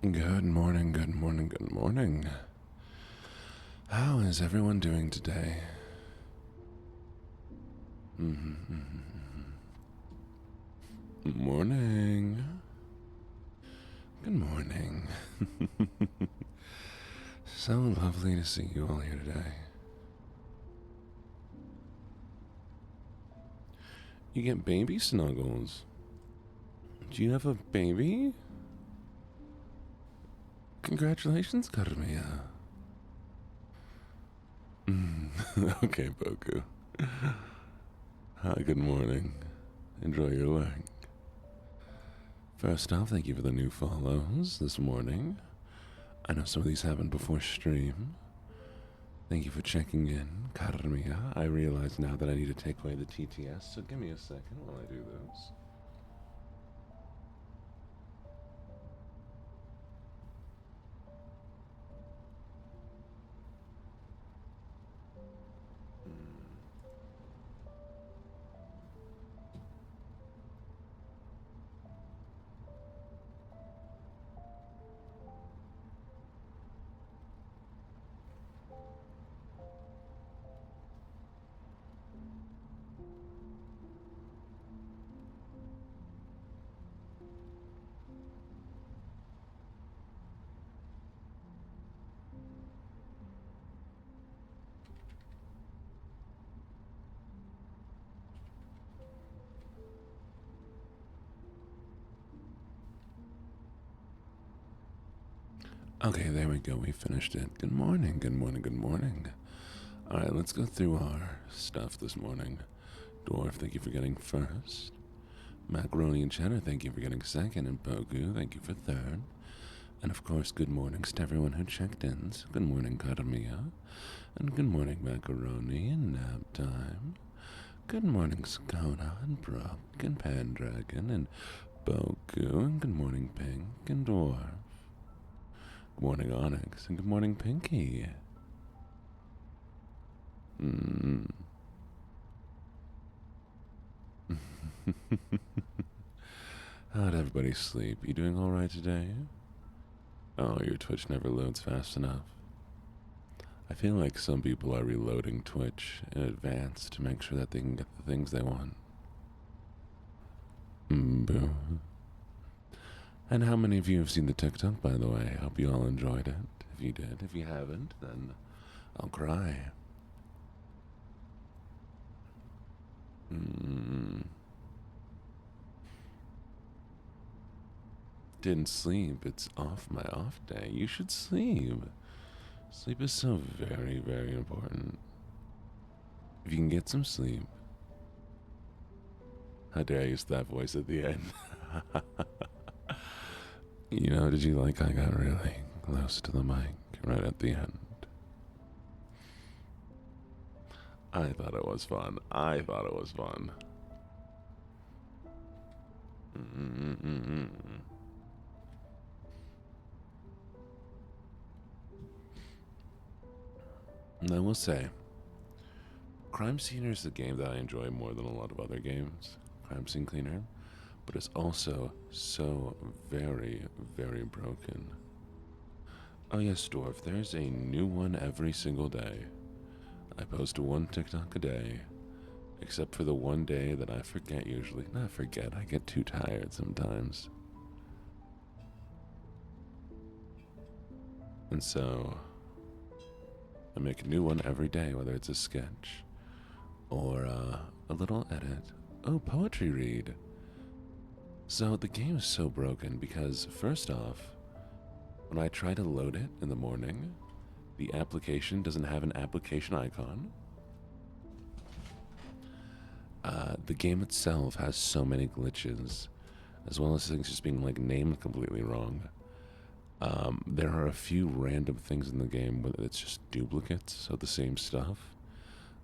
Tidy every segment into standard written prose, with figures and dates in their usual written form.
Good morning, good morning, good morning. How is everyone doing today? Morning. Good morning. So lovely to see you all here today. You get baby snuggles. Do you have a baby? Congratulations, Carmia. Okay, Boku. Hi, good morning. Enjoy your leg. First off, thank you for the new follows this morning. I know some of these happened before stream. Thank you for checking in, Carmia. I realize now that I need to take away the TTS, so give me a second while I do this. Okay, there we go. We finished it. Good morning, good morning, good morning. Alright, let's go through our stuff this morning. Dwarf, thank you for getting first. Macaroni and Cheddar, thank you for getting second. And Bogu, thank you for third. And of course, good mornings to everyone who checked in. So good morning, Carmia. And good morning, Macaroni and Nap Time. Good morning, Skona and Brook and Pandragon and Bogu. And good morning, Pink and Dwarf. Good morning, Onyx, and good morning, Pinky. How'd everybody sleep? You doing alright today? Oh, your Twitch never loads fast enough. I feel like some people are reloading Twitch in advance to make sure that they can get the things they want. Boo. And how many of you have seen the TikTok, by the way? I hope you all enjoyed it. If you did, if you haven't, then I'll cry. Didn't sleep. It's my off day. You should sleep. Sleep is so very, very important. If you can get some sleep. How dare I use that voice at the end? You know, did you like I got really close to the mic right at the end? I thought it was fun. And I will say, Crime Scene is a game that I enjoy more than a lot of other games. Crime Scene Cleaner. But it's also so very, very broken. Oh yes, Dwarf, there's a new one every single day. I post one TikTok a day. Except for the one day that I forget usually. Not forget, I get too tired sometimes. And so, I make a new one every day, whether it's a sketch or a little edit. Oh, poetry read. So the game is so broken because, first off, when I try to load it in the morning, the application doesn't have an application icon. The game itself has so many glitches, as well as things just being like named completely wrong. There are a few random things in the game where it's just duplicates of the same stuff.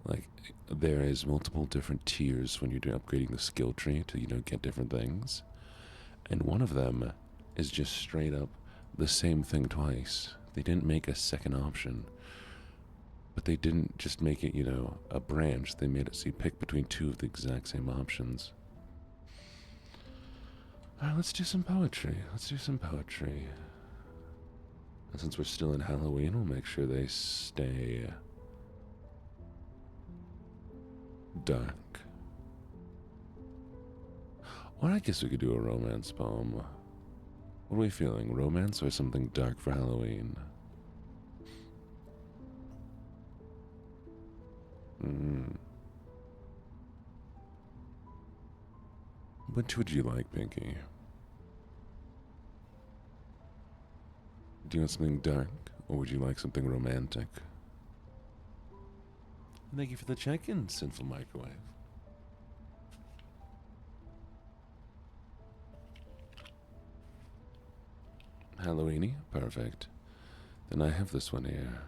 Like, there is multiple different tiers when you're upgrading the skill tree to, get different things. And one of them is just straight up the same thing twice. They didn't make a second option. But they didn't just make it, a branch. They made it so you pick between two of the exact same options. Alright, let's do some poetry. since we're still in Halloween, we'll make sure they stay dark. Or I guess we could do a romance poem. What are we feeling? Romance or something dark for Halloween? Which would you like, Pinky? Do you want something dark, or would you like something romantic? Thank you for the check-in, Sinful Microwave. Halloweeny? Perfect. Then I have this one here.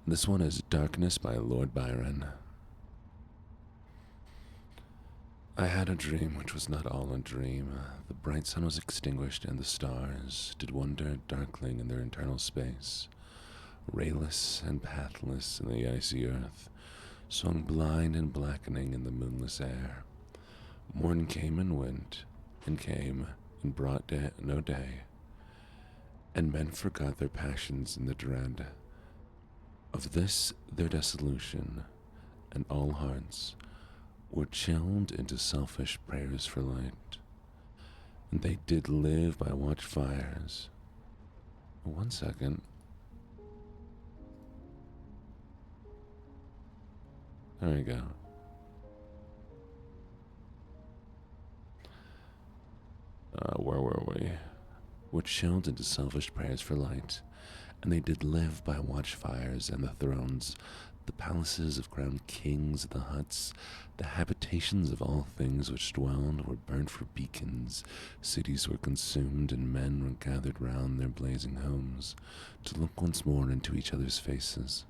This one is Darkness by Lord Byron. I had a dream which was not all a dream. The bright sun was extinguished, and the stars did wander darkling in their eternal space. Rayless and pathless in the icy earth, swung blind and blackening in the moonless air. Morn came and went, and came and brought no day, and men forgot their passions in the dread of this their dissolution, and all hearts were chilled into selfish prayers for light, and they did live by watchfires. 1 second. There we go. Where were we? Were chilled into selfish prayers for light, and they did live by watchfires and the thrones, the palaces of crowned kings, the huts, the habitations of all things which dwelled were burnt for beacons, cities were consumed, and men were gathered round their blazing homes, to look once more into each other's faces.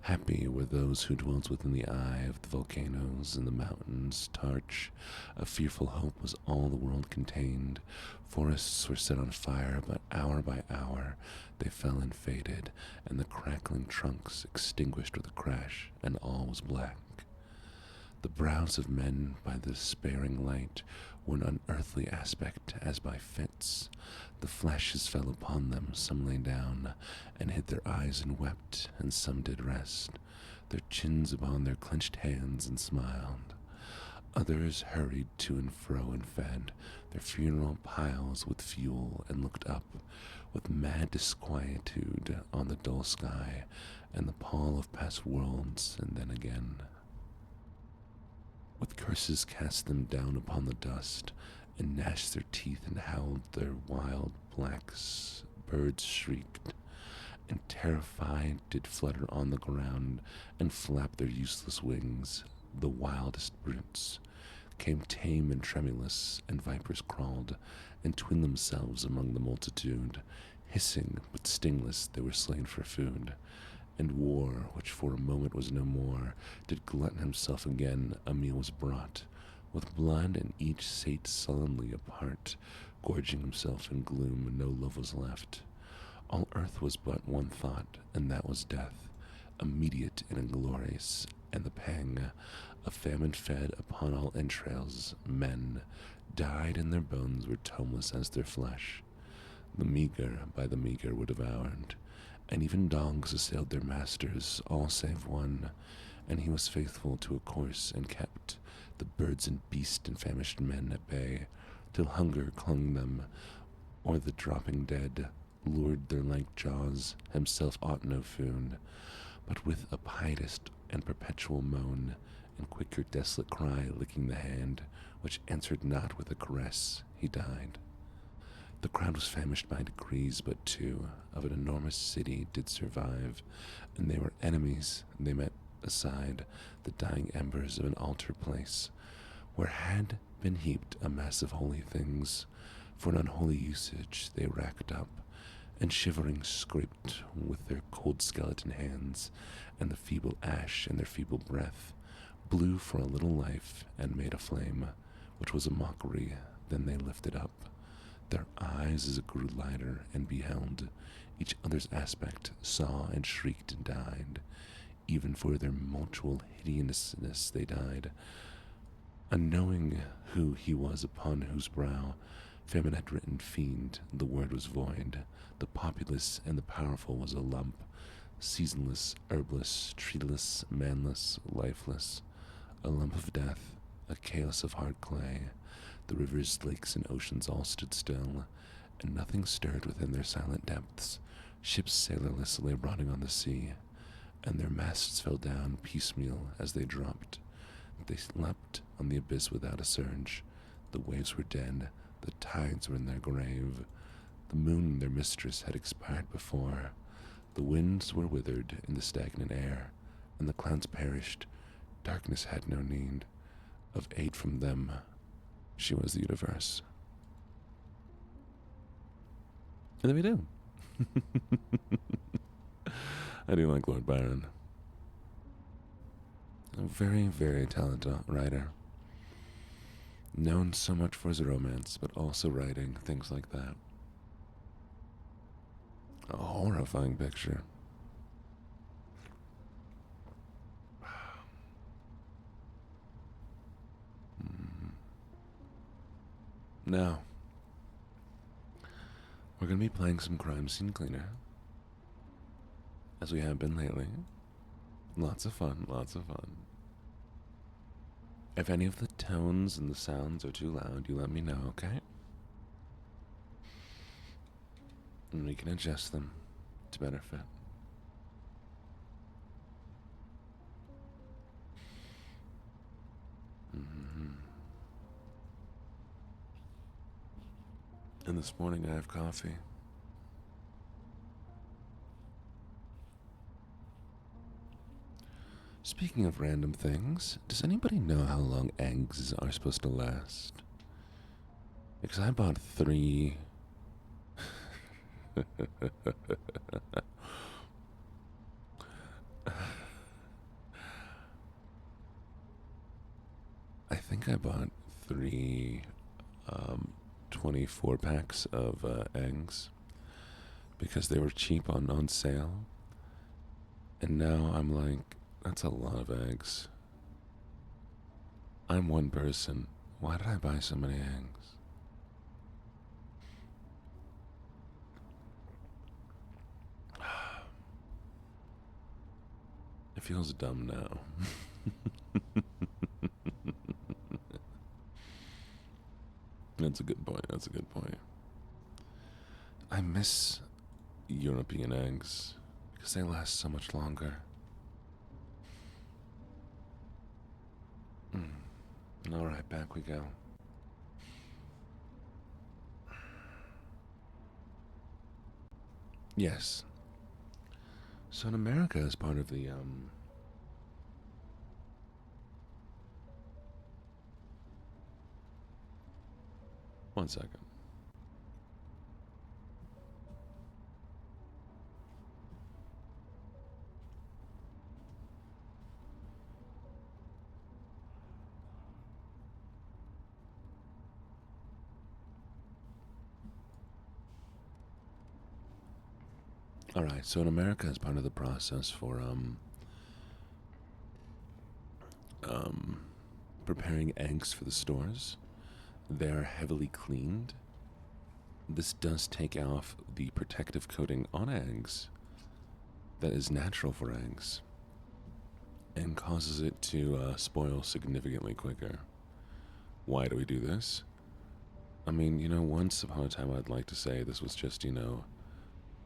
Happy were those who dwelt within the eye of the volcanoes and the mountains' torch. A fearful hope was all the world contained. Forests were set on fire, but hour by hour they fell and faded, and the crackling trunks extinguished with a crash, and all was black. The brows of men by the despairing light were an unearthly aspect as by fits. The flashes fell upon them, some lay down, and hid their eyes and wept, and some did rest, their chins upon their clenched hands and smiled. Others hurried to and fro and fed their funeral piles with fuel, and looked up with mad disquietude on the dull sky and the pall of past worlds, and then again with curses cast them down upon the dust, and gnashed their teeth and howled their wild blacks. Birds shrieked, and terrified did flutter on the ground, and flap their useless wings. The wildest brutes came tame and tremulous, and vipers crawled, and twined themselves among the multitude. Hissing, but stingless, they were slain for food. And war, which for a moment was no more, did glutton himself again. A meal was brought, with blood, and each sate sullenly apart, gorging himself in gloom. No love was left. All earth was but one thought, and that was death, immediate and inglorious, and the pang of famine fed upon all entrails. Men died, and their bones were toneless as their flesh. The meager by the meager were devoured, and even dogs assailed their masters, all save one, and he was faithful to a course, and kept the birds and beasts and famished men at bay, till hunger clung them, or the dropping dead lured their lank jaws. Himself ought no food, but with a pietist and perpetual moan, and quicker desolate cry, licking the hand, which answered not with a caress, he died. The crowd was famished by degrees, but two of an enormous city did survive, and they were enemies. They met aside the dying embers of an altar place, where had been heaped a mass of holy things. For an unholy usage they racked up, and shivering scraped with their cold skeleton hands, and the feeble ash in their feeble breath blew for a little life, and made a flame, which was a mockery. Then they lifted up their eyes as it grew lighter, and beheld each other's aspect, saw and shrieked and died. Even for their mutual hideousness they died, unknowing who he was upon whose brow Famine had written fiend, the word was void. The populace and the powerful was a lump, seasonless, herbless, treeless, manless, lifeless, a lump of death, a chaos of hard clay. The rivers, lakes, and oceans all stood still, and nothing stirred within their silent depths. Ships sailorless lay rotting on the sea, and their masts fell down piecemeal as they dropped. They leapt on the abyss without a surge. The waves were dead, the tides were in their grave. The moon, their mistress, had expired before. The winds were withered in the stagnant air, and the clouds perished. Darkness had no need of aid from them. She was the universe. And then we do. I do like Lord Byron. A very, very talented writer. Known so much for his romance, but also writing things like that. A horrifying picture. Now, we're going to be playing some Crime Scene Cleaner, as we have been lately. Lots of fun, lots of fun. If any of the tones and the sounds are too loud, you let me know, okay? And we can adjust them to better fit. And this morning I have coffee. Speaking of random things, does anybody know how long eggs are supposed to last? Because I bought 3. I think I bought 3 24 packs of eggs because they were cheap on sale. And now I'm like, that's a lot of eggs. I'm one person. Why did I buy so many eggs? It feels dumb now. That's a good point. That's a good point. I miss European eggs because they last so much longer. Alright, back we go. Yes. So in America, as part of the, one second. Alright, so in America, as part of the process for, preparing eggs for the stores, they're heavily cleaned. This does take off the protective coating on eggs that is natural for eggs and causes it to spoil significantly quicker. Why do we do this? I mean, once upon a time I'd like to say this was just,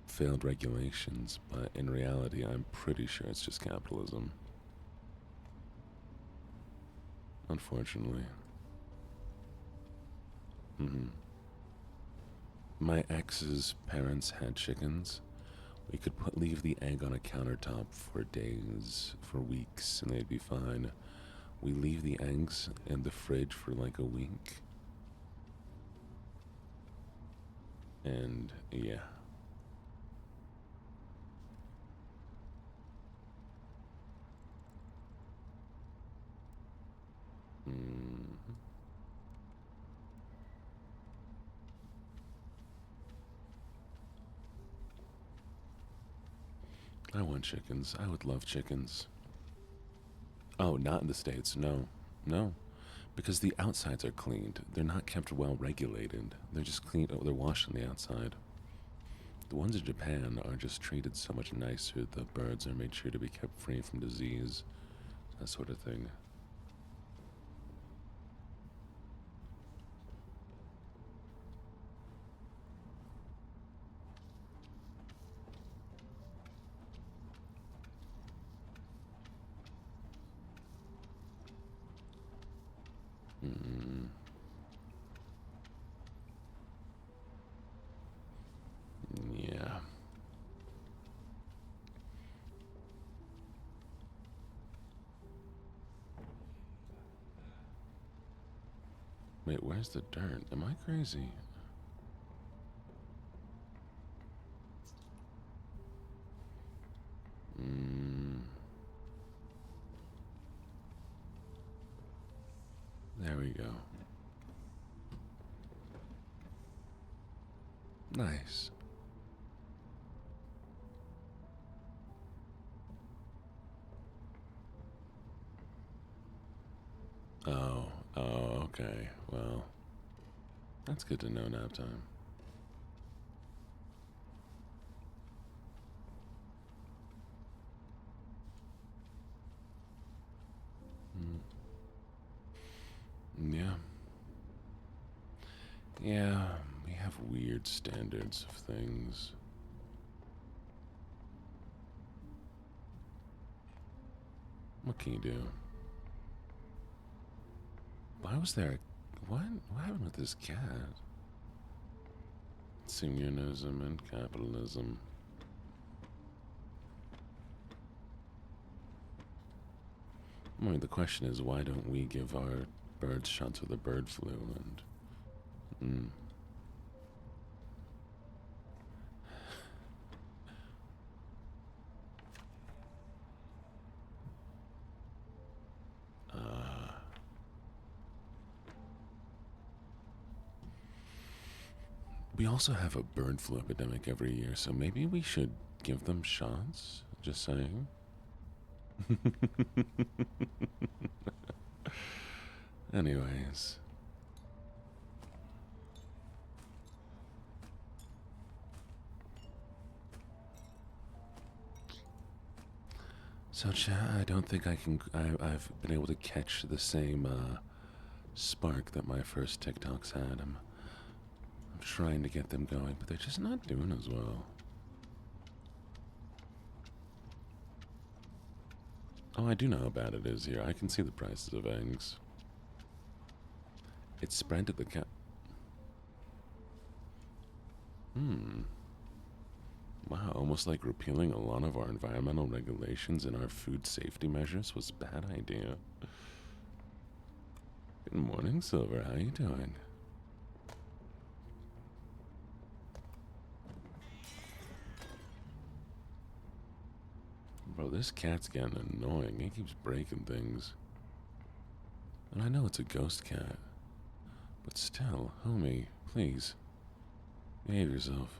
failed regulations, but in reality I'm pretty sure it's just capitalism. Unfortunately. My ex's parents had chickens. We could leave the egg on a countertop for days, for weeks, and they'd be fine. We leave the eggs in the fridge for like a week. And yeah. I want chickens. I would love chickens. Oh, not in the States. No. No. Because the outsides are cleaned. They're not kept well regulated. They're just cleaned. Oh, they're washed on the outside. The ones in Japan are just treated so much nicer. The birds are made sure to be kept free from disease. That sort of thing. Yeah. Wait, where's the dirt? Am I crazy? There we go. Nice. Oh, okay. Well, that's good to know, nap time. Yeah. Yeah, we have weird standards of things. What can you do? Why was there a... What? What happened with this cat? Seniornism and capitalism. I mean, the question is, why don't we give our birds shots with the bird flu? And we also have a bird flu epidemic every year, so maybe we should give them shots. Just saying. Anyways. So, chat, I don't think I can. I've been able to catch the same spark that my first TikToks had. I'm trying to get them going, but they're just not doing as well. Oh, I do know how bad it is here. I can see the prices of eggs. It's spread to the cat. Wow, almost like repealing a lot of our environmental regulations and our food safety measures was a bad idea. Good morning, Silver. How you doing? Bro, this cat's getting annoying. He keeps breaking things. And I know it's a ghost cat. But still, homie, please. Behave yourself.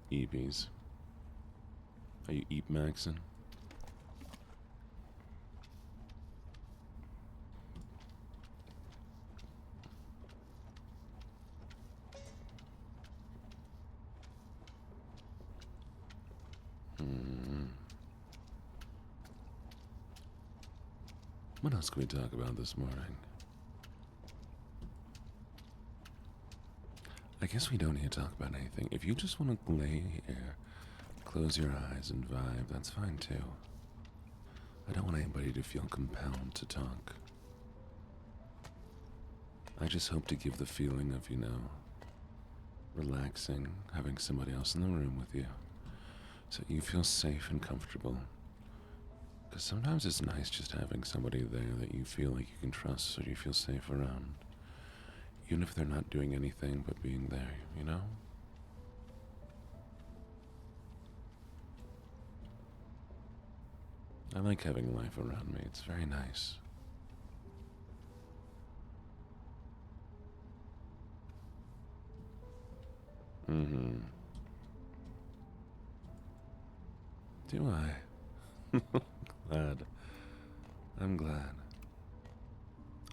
Eepies. Are you eep maxing? What else can we talk about this morning? I guess we don't need to talk about anything. If you just want to lay here, close your eyes and vibe, that's fine too. I don't want anybody to feel compelled to talk. I just hope to give the feeling of, relaxing, having somebody else in the room with you, so you feel safe and comfortable. Because sometimes it's nice just having somebody there that you feel like you can trust, so you feel safe around. Even if they're not doing anything but being there, I like having life around me. It's very nice. Mm-hmm. Do I? Glad. I'm glad.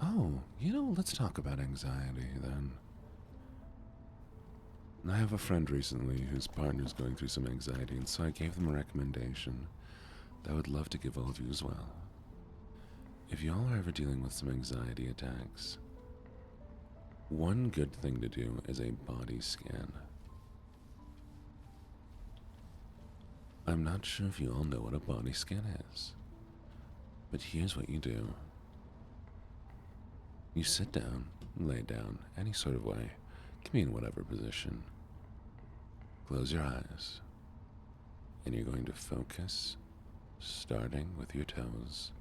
Oh, let's talk about anxiety then. I have a friend recently whose partner's going through some anxiety, and so I gave them a recommendation that I would love to give all of you as well. If y'all are ever dealing with some anxiety attacks, one good thing to do is a body scan. I'm not sure if you all know what a body scan is, but here's what you do. You sit down, lay down, any sort of way, can be in whatever position. Close your eyes, and you're going to focus, starting with your toes,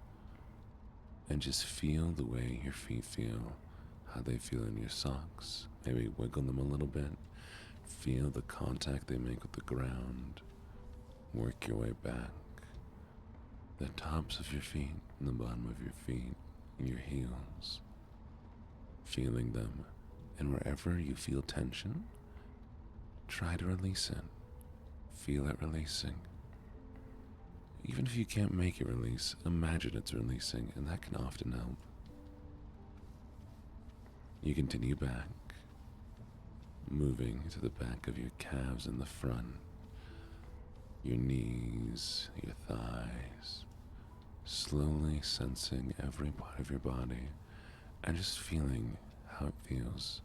and just feel the way your feet feel, how they feel in your socks. Maybe wiggle them a little bit. Feel the contact they make with the ground. Work your way back. The tops of your feet and the bottom of your feet and your heels. Feeling them, and wherever you feel tension, try to release it. Feel it releasing. Even if you can't make it release, imagine it's releasing, and that can often help. You continue back, moving to the back of your calves and the front, your knees, your thighs, slowly sensing every part of your body and just feeling how it feels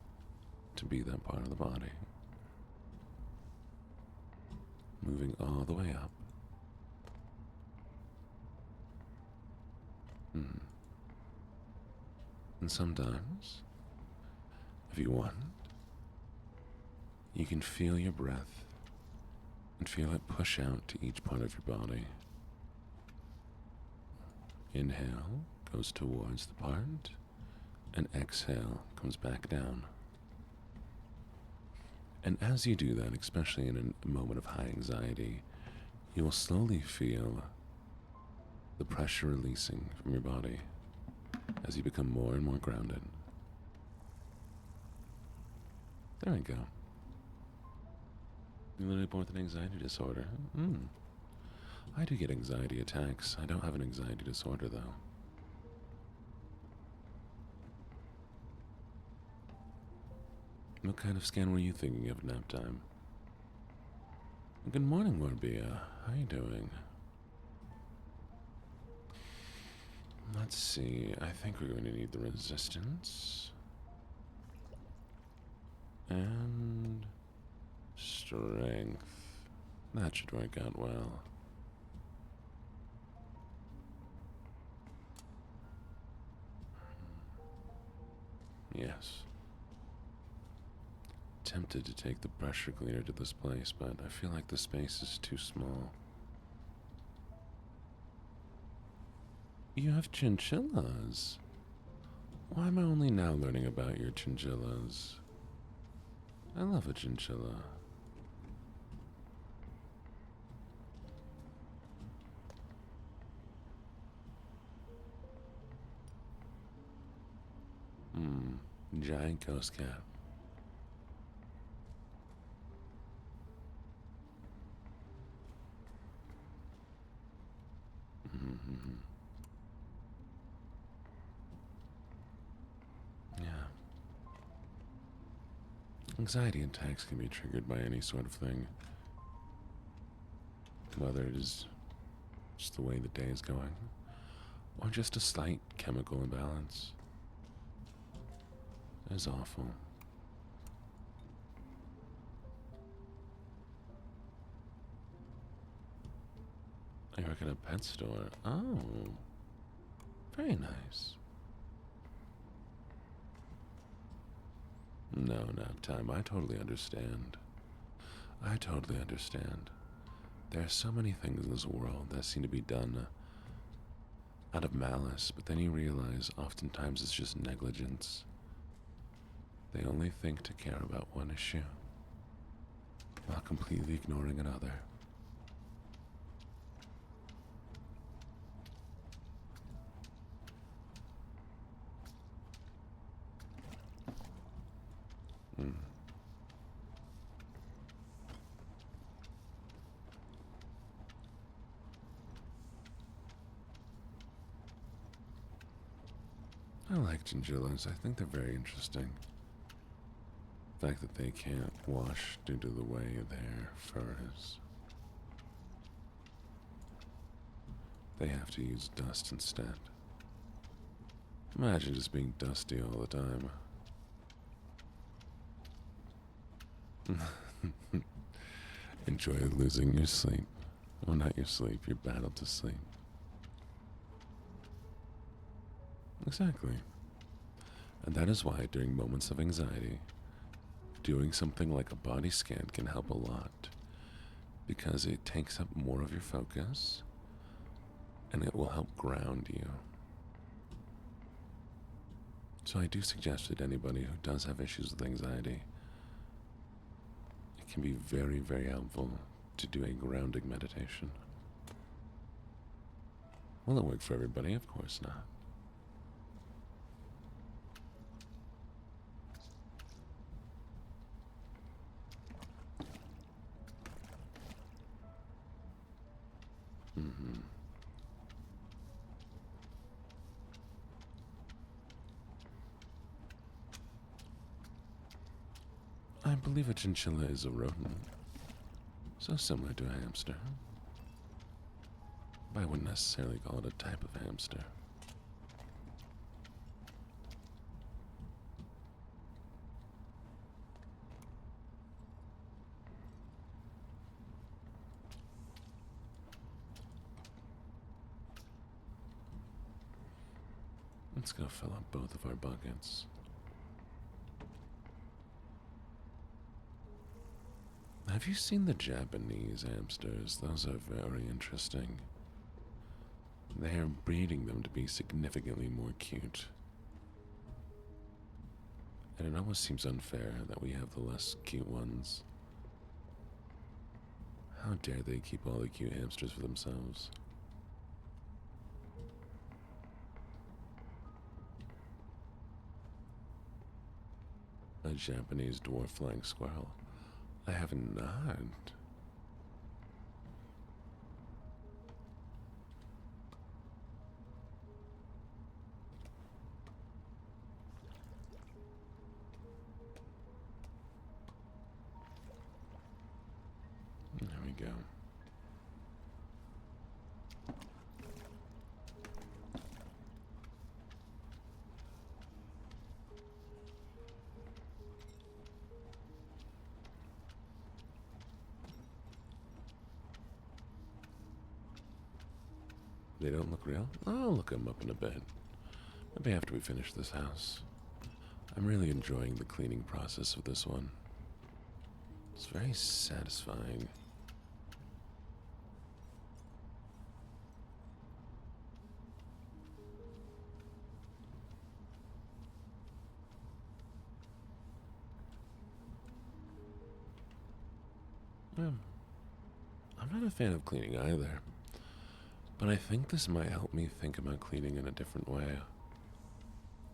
to be that part of the body. Moving all the way up. And sometimes, if you want, you can feel your breath and feel it push out to each part of your body. Inhale goes towards the part, and exhale comes back down. And as you do that, especially in a moment of high anxiety, you will slowly feel the pressure releasing from your body as you become more and more grounded. There we go. You literally born with an anxiety disorder. I do get anxiety attacks. I don't have an anxiety disorder, though. What kind of scan were you thinking of nap time? Good morning, Morbia. How you doing? Let's see. I think we're going to need the resistance. And strength. That should work out well. Yes. Tempted to take the pressure cleaner to this place, but I feel like the space is too small. You have chinchillas. Why am I only now learning about your chinchillas? I love a chinchilla. Giant ghost cat. Yeah. Anxiety attacks can be triggered by any sort of thing. Whether it is just the way the day is going, or just a slight chemical imbalance. It is awful. I work at a pet store. Oh, very nice. No, not time. I totally understand. I totally understand. There are so many things in this world that seem to be done out of malice, but then you realize oftentimes it's just negligence. They only think to care about one issue, while completely ignoring another. I like chinchillas. I think they're very interesting. The fact that they can't wash due to the way their fur is. They have to use dust instead. Imagine just being dusty all the time. Enjoy losing your sleep. Well, not your sleep, your battle to sleep. Exactly. And that is why, during moments of anxiety, doing something like a body scan can help a lot. Because it takes up more of your focus, and it will help ground you. So I do suggest that anybody who does have issues with anxiety, it can be very, very helpful to do a grounding meditation. Will it work for everybody? Of course not. I believe a chinchilla is a rodent, so similar to a hamster. But I wouldn't necessarily call it a type of hamster. Let's go fill up both of our buckets. Have you seen the Japanese hamsters? Those are very interesting. They are breeding them to be significantly more cute. And it almost seems unfair that we have the less cute ones. How dare they keep all the cute hamsters for themselves? A Japanese dwarf flying squirrel. I have not. There we go. They don't look real? I'll look them up in a bit. Maybe after we finish this house. I'm really enjoying the cleaning process of this one. It's very satisfying. I'm not a fan of cleaning either. But I think this might help me think about cleaning in a different way.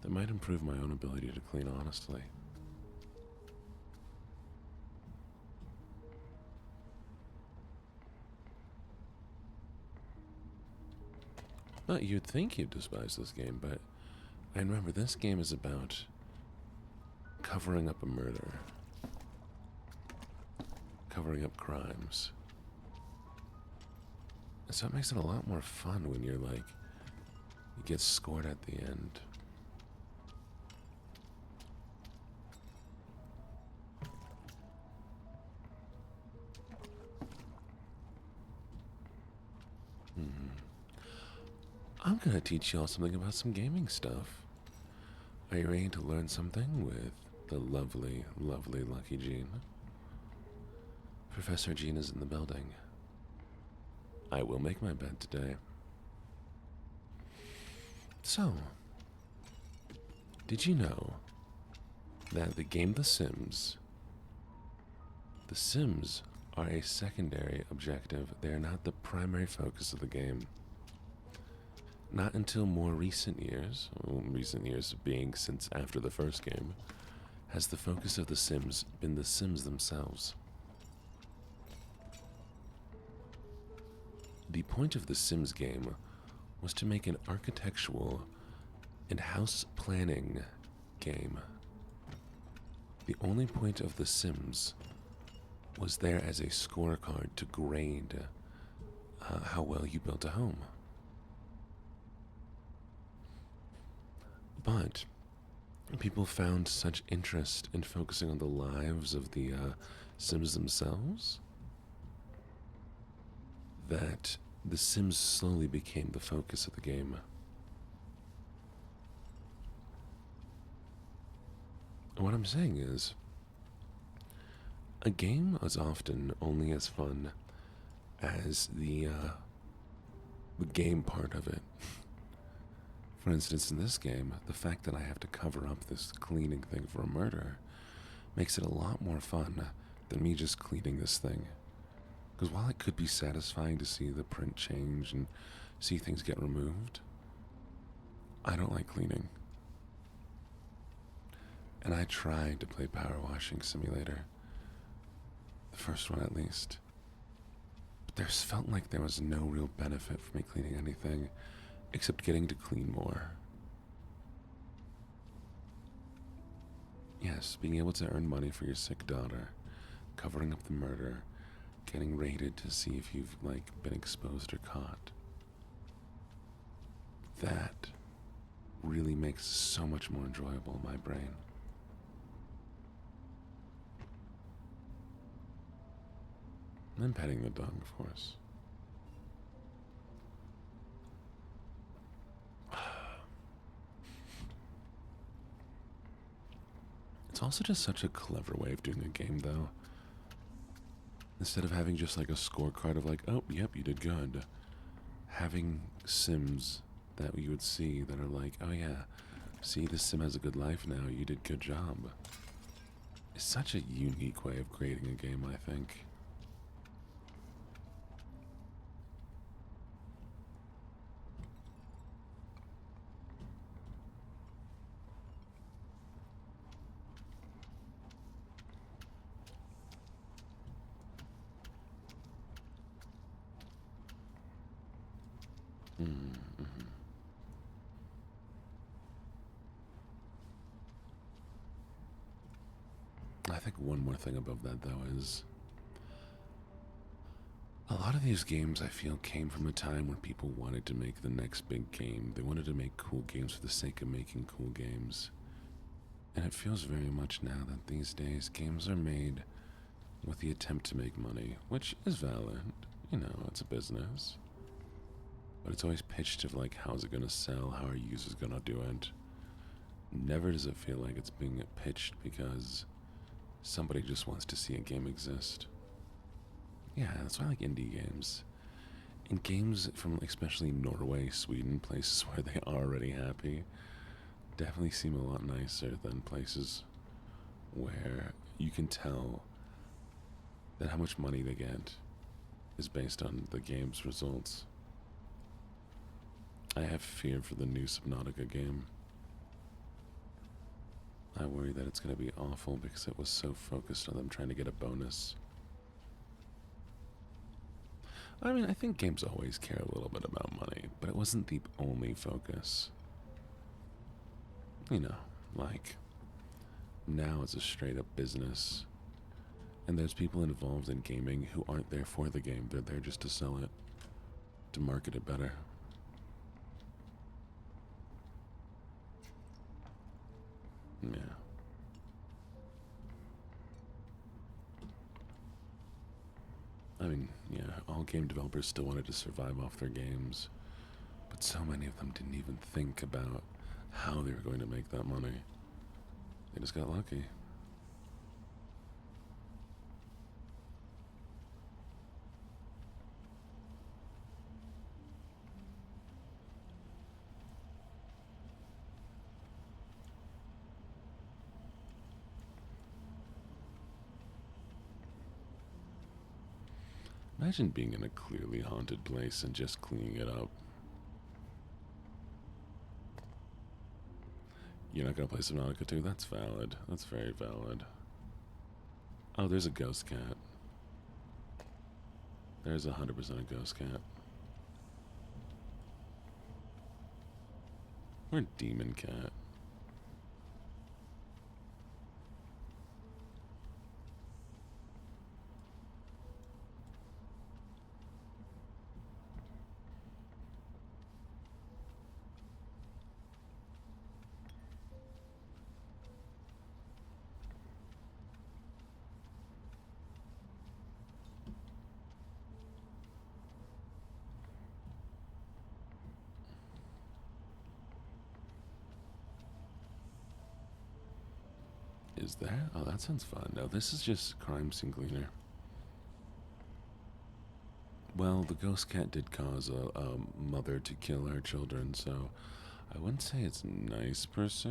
That might improve my own ability to clean honestly. Well, you'd think you'd despise this game, but I remember this game is about covering up a murder, covering up crimes. And so it makes it a lot more fun when you're like, you get scored at the end. I'm gonna teach y'all something about some gaming stuff. Are you ready to learn something with the lovely, lovely LuckyJene? Professor Jean is in the building. I will make my bed today. So, did you know that the game The Sims are a secondary objective? They are not the primary focus of the game. Not until more recent years being since after the first game, has the focus of The Sims been The Sims themselves. The point of the Sims game was to make an architectural and house planning game. The only point of The Sims was there as a scorecard to grade how well you built a home. But people found such interest in focusing on the lives of the Sims themselves that The Sims slowly became the focus of the game. What I'm saying is, a game is often only as fun as the game part of it. For instance, in this game, the fact that I have to cover up this cleaning thing for a murder makes it a lot more fun than me just cleaning this thing. Because while it could be satisfying to see the print change and see things get removed, I don't like cleaning. And I tried to play Power Washing Simulator, the first one at least, but there felt like there was no real benefit for me cleaning anything except getting to clean more. Yes, being able to earn money for your sick daughter, covering up the murder, getting raided to see if you've, been exposed or caught. That really makes it so much more enjoyable in my brain. And I'm petting the dog, of course. It's also just such a clever way of doing a game, though. Instead of having just a scorecard of oh, yep, you did good. Having Sims that you would see that are oh yeah, see, this Sim has a good life now, you did good job. It's such a unique way of creating a game, I think. I think one more thing above that, though, is a lot of these games, I feel, came from a time where people wanted to make the next big game. They wanted to make cool games for the sake of making cool games. And it feels very much now that these days games are made with the attempt to make money, which is valid. It's a business. But it's always pitched of how's it gonna sell, how are users gonna do it. Never does it feel like it's being pitched because somebody just wants to see a game exist. Yeah, that's why I like indie games. And games from especially Norway, Sweden, places where they are already happy, definitely seem a lot nicer than places where you can tell that how much money they get is based on the game's results. I have fear for the new Subnautica game. I worry that it's going to be awful because it was so focused on them trying to get a bonus. I mean, I think games always care a little bit about money, but it wasn't the only focus. Now it's a straight up business. And there's people involved in gaming who aren't there for the game, they're there just to sell it, to market it better. Yeah. I mean, yeah, all game developers still wanted to survive off their games, but so many of them didn't even think about how they were going to make that money. They just got lucky. Imagine being in a clearly haunted place and just cleaning it up. You're not gonna play Subnautica 2? That's valid. That's very valid. Oh, there's a ghost cat. There's 100% a ghost cat. Or demon cat. Is there? Oh, that sounds fun. No, this is just crime scene cleaner. Well, the ghost cat did cause a mother to kill her children, so I wouldn't say it's nice per se.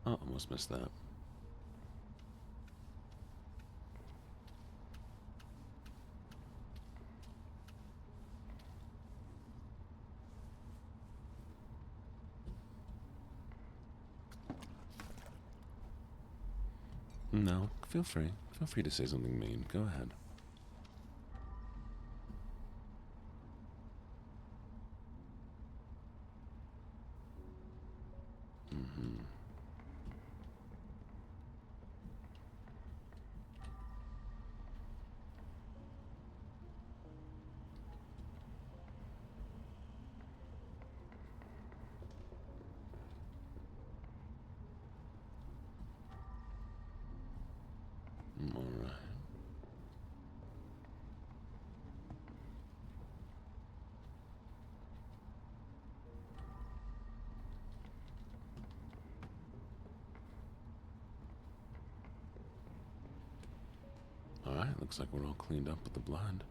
Oh, almost missed that. No, feel free. Feel free to say something mean. Go ahead. Mm-hmm. Alright. Alright, looks like we're all cleaned up with the blood.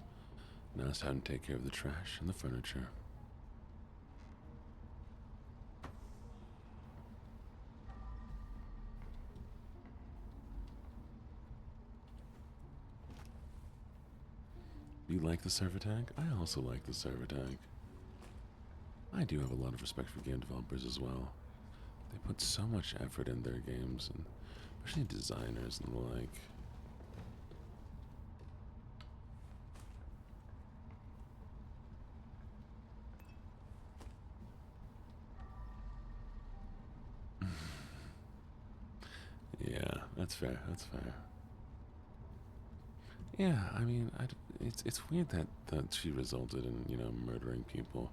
Now it's time to take care of the trash and the furniture. You like the server tag? I also like the server tag. I do have a lot of respect for game developers as well. They put so much effort in their games, and especially designers and the like. Yeah, that's fair. That's fair. Yeah, I mean, it's weird that she resulted in murdering people,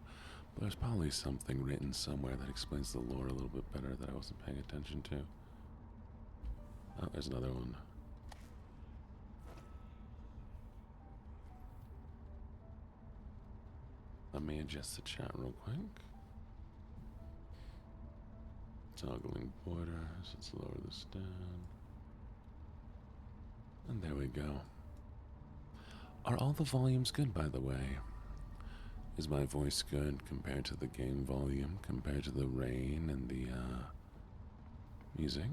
but there's probably something written somewhere that explains the lore a little bit better that I wasn't paying attention to. Oh, there's another one. Let me adjust the chat real quick. Toggling borders. Let's lower this down. And there we go. Are all the volumes good, by the way? Is my voice good compared to the game volume, compared to the rain and the music?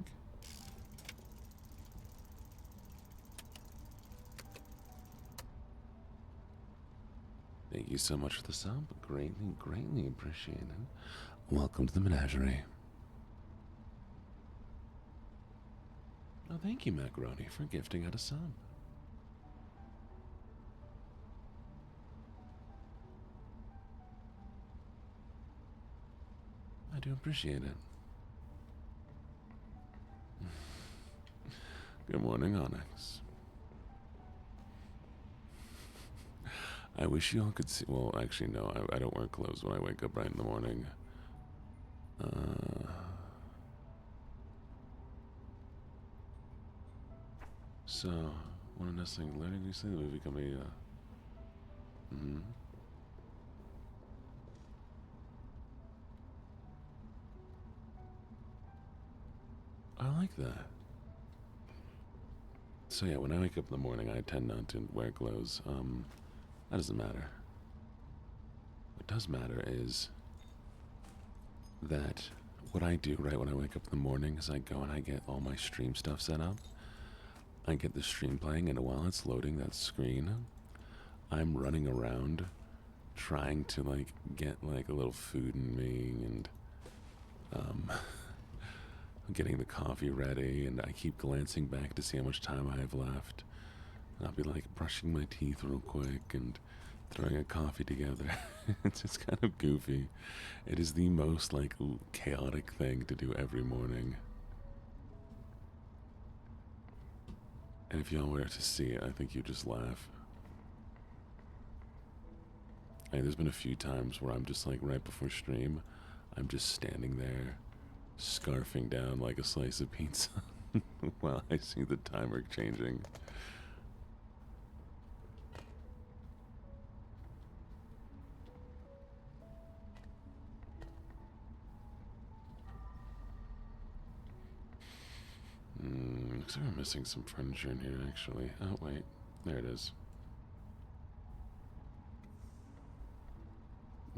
Thank you so much for the sub. Greatly, greatly appreciated. Welcome to the menagerie. Oh, thank you, Macaroni, for gifting out a sub. I do appreciate it. Good morning, Onyx. I wish you all could see. Well, actually, no, I don't wear clothes when I wake up right in the morning. So, one of the next things later, you say the movie company, I like that. So yeah, when I wake up in the morning, I tend not to wear clothes. That doesn't matter. What does matter is that what I do right when I wake up in the morning is I go and I get all my stream stuff set up. I get the stream playing, and while it's loading that screen, I'm running around trying to like get like a little food in me, and getting the coffee ready, and I keep glancing back to see how much time I have left. And I'll be like brushing my teeth real quick and throwing a coffee together. It's just kind of goofy. It is the most like chaotic thing to do every morning. And if y'all were to see it, I think you'd just laugh. And there's been a few times where I'm just like right before stream, I'm just standing there, scarfing down like a slice of pizza while I see the timer changing. Looks like we're missing some furniture in here, actually. Oh, wait. There it is.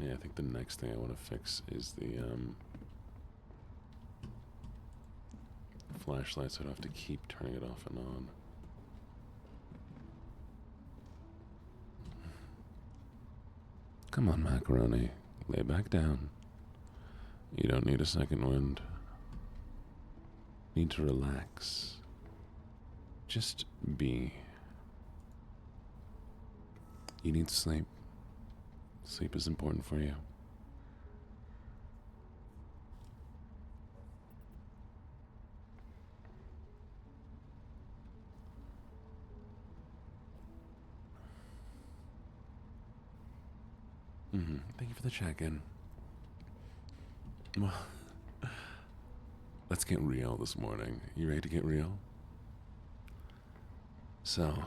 Yeah, I think the next thing I want to fix is the flashlight, so I don't have to keep turning it off and on. Come on, Macaroni. Lay back down. You don't need a second wind. Need to relax. Just be. You need sleep. Sleep is important for you. Thank you for the check-in. Well, let's get real this morning. You ready to get real? So,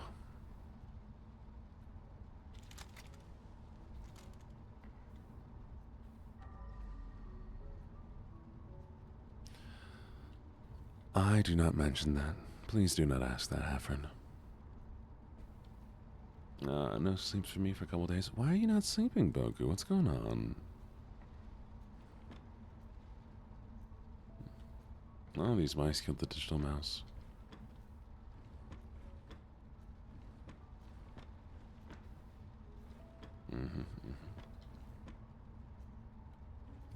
I do not mention that. Please do not ask that, Heffern. No sleeps for me for a couple days. Why are you not sleeping, Boku? What's going on? Oh, these mice killed the digital mouse.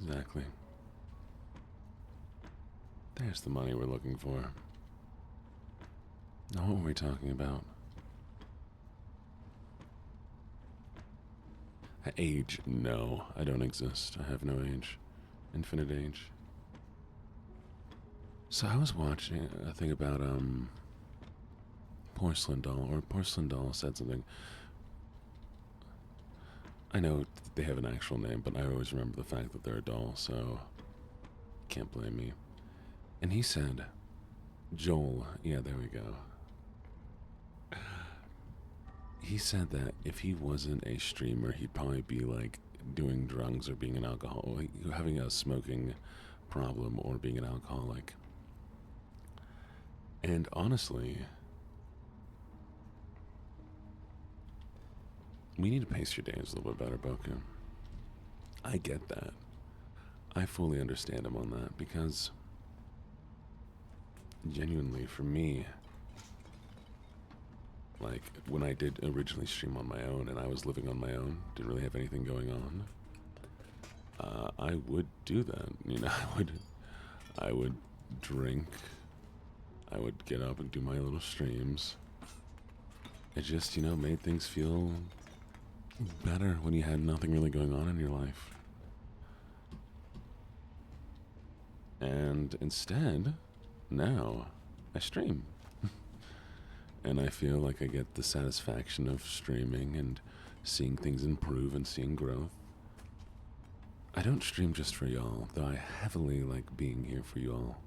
Exactly. There's the money we're looking for. Now, what were we talking about? Age? No, I don't exist. I have no age. Infinite age. So I was watching a thing about Porcelain Doll, or Porcelain Doll said something. I know they have an actual name, but I always remember the fact that they're a doll, so can't blame me. And he said, Joel, yeah, there we go. He said that if he wasn't a streamer, he'd probably be like doing drugs or being an alcoholic, having a smoking problem or being an alcoholic. And honestly, we need to pace your days a little bit better, Boku. I get that. I fully understand him on that, because genuinely, for me, like, when I did originally stream on my own and I was living on my own, didn't really have anything going on, I would do that. You know, I would drink, I would get up and do my little streams. It just, you know, made things feel better when you had nothing really going on in your life. And instead, now, I stream. And I feel like I get the satisfaction of streaming and seeing things improve and seeing growth. I don't stream just for y'all, though I heavily like being here for y'all.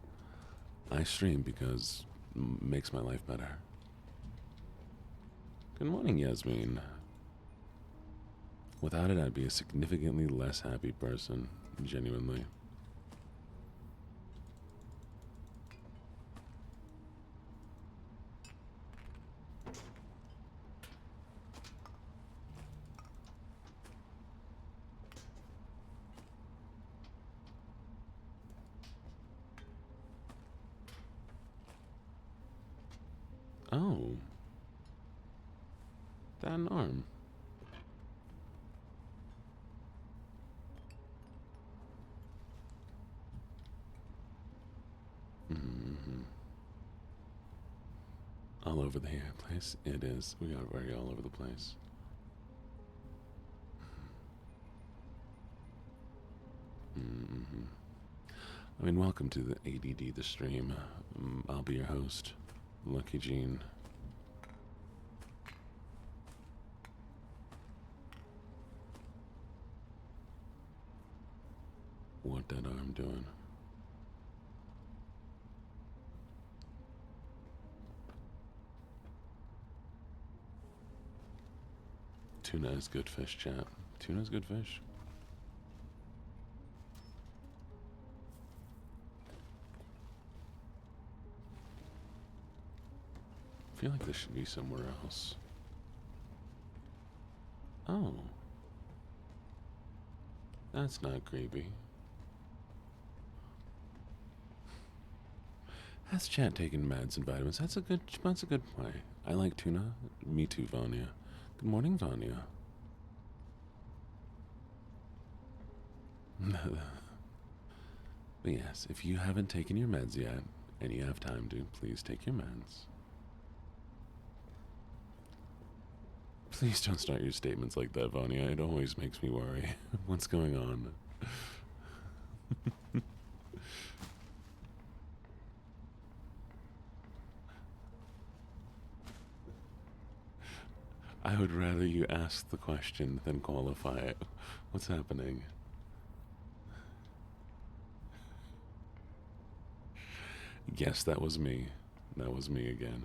I stream because it makes my life better. Good morning, Yasmin. Without it, I'd be a significantly less happy person, genuinely. Oh. That an arm. Mm-hmm. All over the place. It is. We are very all over the place. Mm-hmm. I mean, welcome to the ADD, the stream. I'll be your host, LuckyJene. What that arm doing? Tuna is good fish, chat. Tuna's good fish. I feel like this should be somewhere else. Oh. That's not creepy. Has chat taken meds and vitamins? That's a good play. I like tuna. Me too, Vanya. Good morning, Vanya. But yes, if you haven't taken your meds yet, and you have time to, please take your meds. Please don't start your statements like that, Vanya. It always makes me worry. What's going on? I would rather you ask the question than qualify it. What's happening? Yes, that was me. That was me again.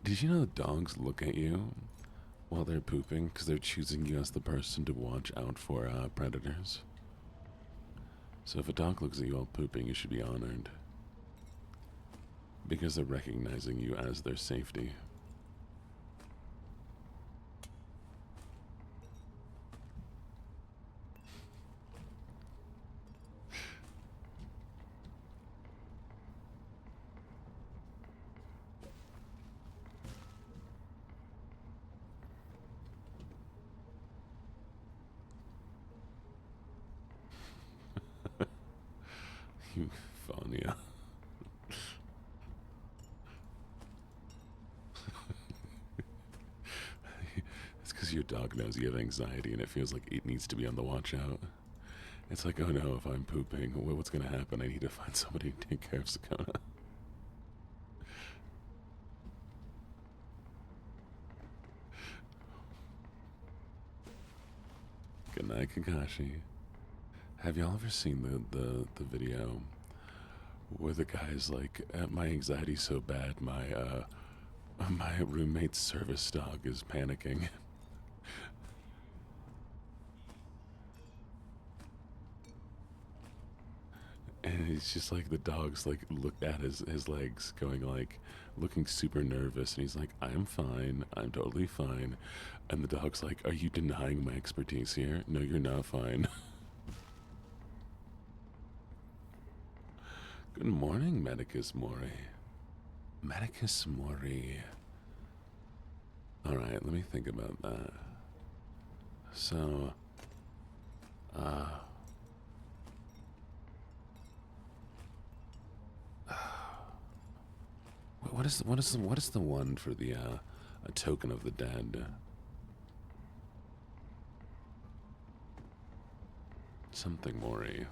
Did you know that dogs look at you while they're pooping because they're choosing you as the person to watch out for predators? So if a dog looks at you while pooping, you should be honored because they're recognizing you as their safety. You Fania. It's because your dog knows you have anxiety and it feels like it needs to be on the watch out. It's like, oh no, if I'm pooping, what's going to happen? I need to find somebody to take care of Sakona. Good night, Kakashi. Have y'all ever seen the video where the guy's like, my anxiety's so bad, my roommate's service dog is panicking. And he's just like, the dog's like, look at his legs going like, looking super nervous. And he's like, I'm fine. I'm totally fine. And the dog's like, are you denying my expertise here? No, you're not fine. Good morning, Medicus Mori. Medicus Mori. Alright, let me think about that. So, what is the one for the a token of the dead? Something Mori.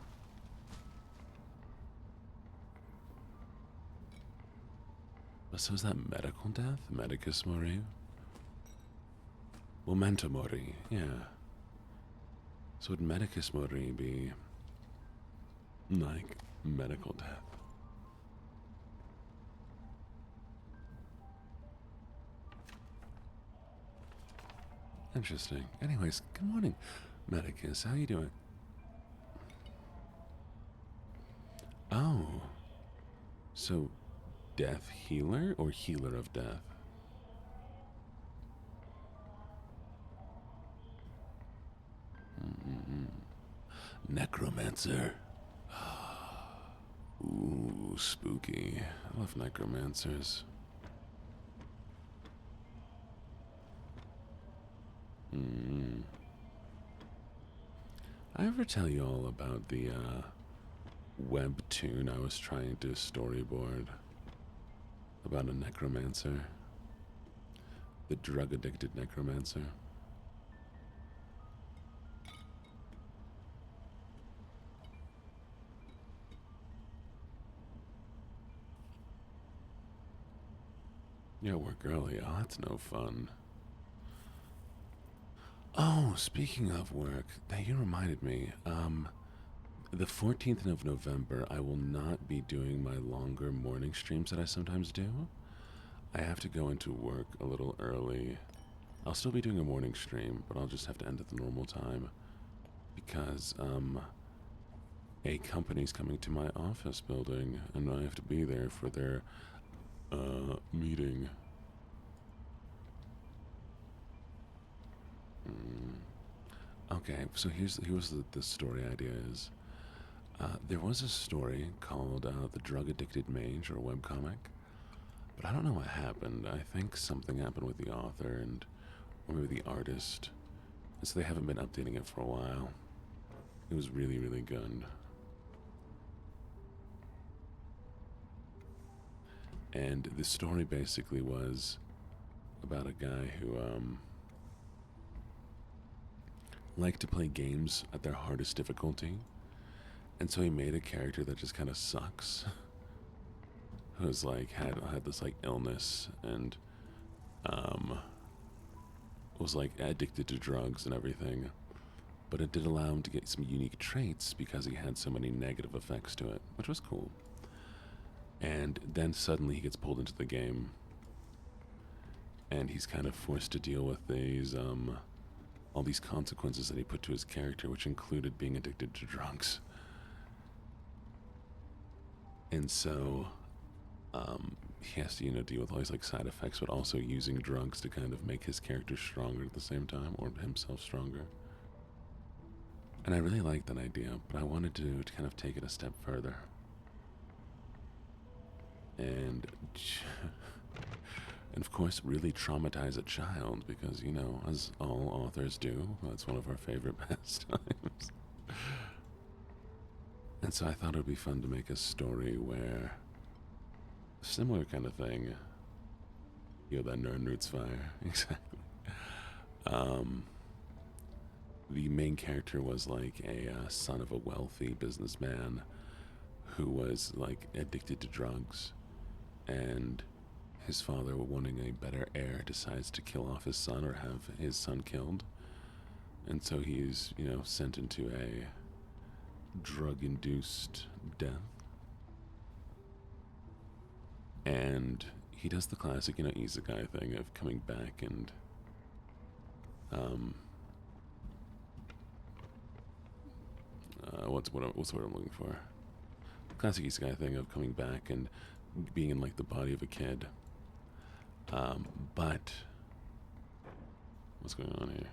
So is that medical death? Medicus Mori? Memento Mori, yeah. So would Medicus Mori be like medical death? Interesting. Anyways, good morning. Medicus, how you doing? Oh, so death healer or healer of death? Necromancer. Ooh, spooky. I love necromancers. I ever tell you all about the webtoon I was trying to storyboard about a necromancer? The drug-addicted necromancer? Yeah, work early. Oh, that's no fun. Oh, speaking of work, you reminded me. The 14th of November, I will not be doing my longer morning streams that I sometimes do. I have to go into work a little early. I'll still be doing a morning stream, but I'll just have to end at the normal time because a company's coming to my office building and I have to be there for their meeting. Okay, so here's the story idea is. There was a story called The Drug Addicted Mage, or a webcomic, but I don't know what happened. I think something happened with the author or maybe the artist, and so they haven't been updating it for a while. It was really, really good. And the story basically was about a guy who liked to play games at their hardest difficulty. And so he made a character that just kind of sucks. Who's like had this like illness and was like addicted to drugs and everything. But it did allow him to get some unique traits because he had so many negative effects to it, which was cool. And then suddenly he gets pulled into the game. And he's kind of forced to deal with these all these consequences that he put to his character, which included being addicted to drugs. And so he has to, deal with all these like side effects, but also using drugs to kind of make his character stronger at the same time, or himself stronger. And I really liked that idea, but I wanted to kind of take it a step further. And of course, really traumatize a child because, as all authors do, that's one of our favorite pastimes. And so I thought it would be fun to make a story where a similar kind of thing. That nerd roots fire. Exactly. The main character was like a son of a wealthy businessman who was like addicted to drugs, and his father, wanting a better heir, decides to kill off his son or have his son killed. And so he's, sent into a drug-induced death. And he does the classic, isekai thing of coming back and, what's the word I'm looking for? Classic isekai thing of coming back and being in like the body of a kid. But what's going on here?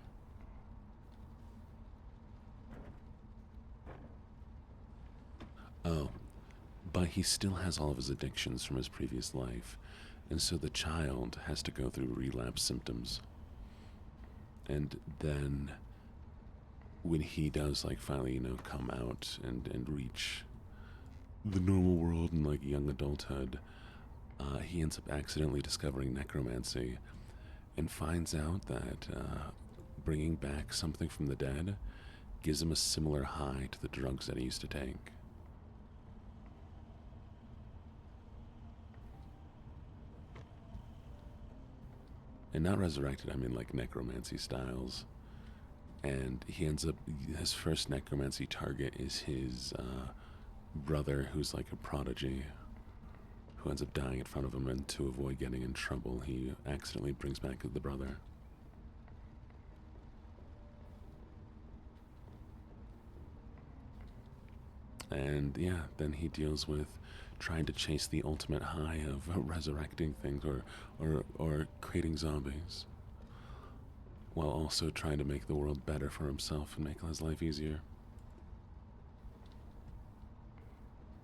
Oh, but he still has all of his addictions from his previous life, and so the child has to go through relapse symptoms. And then when he does like finally, come out and reach the normal world and like young adulthood, he ends up accidentally discovering necromancy and finds out that bringing back something from the dead gives him a similar high to the drugs that he used to take. And not resurrected, I mean like necromancy styles. And he ends up, his first necromancy target is his brother, who's like a prodigy, who ends up dying in front of him, and to avoid getting in trouble, he accidentally brings back the brother. And yeah, then he deals with trying to chase the ultimate high of resurrecting things or creating zombies, while also trying to make the world better for himself and make his life easier.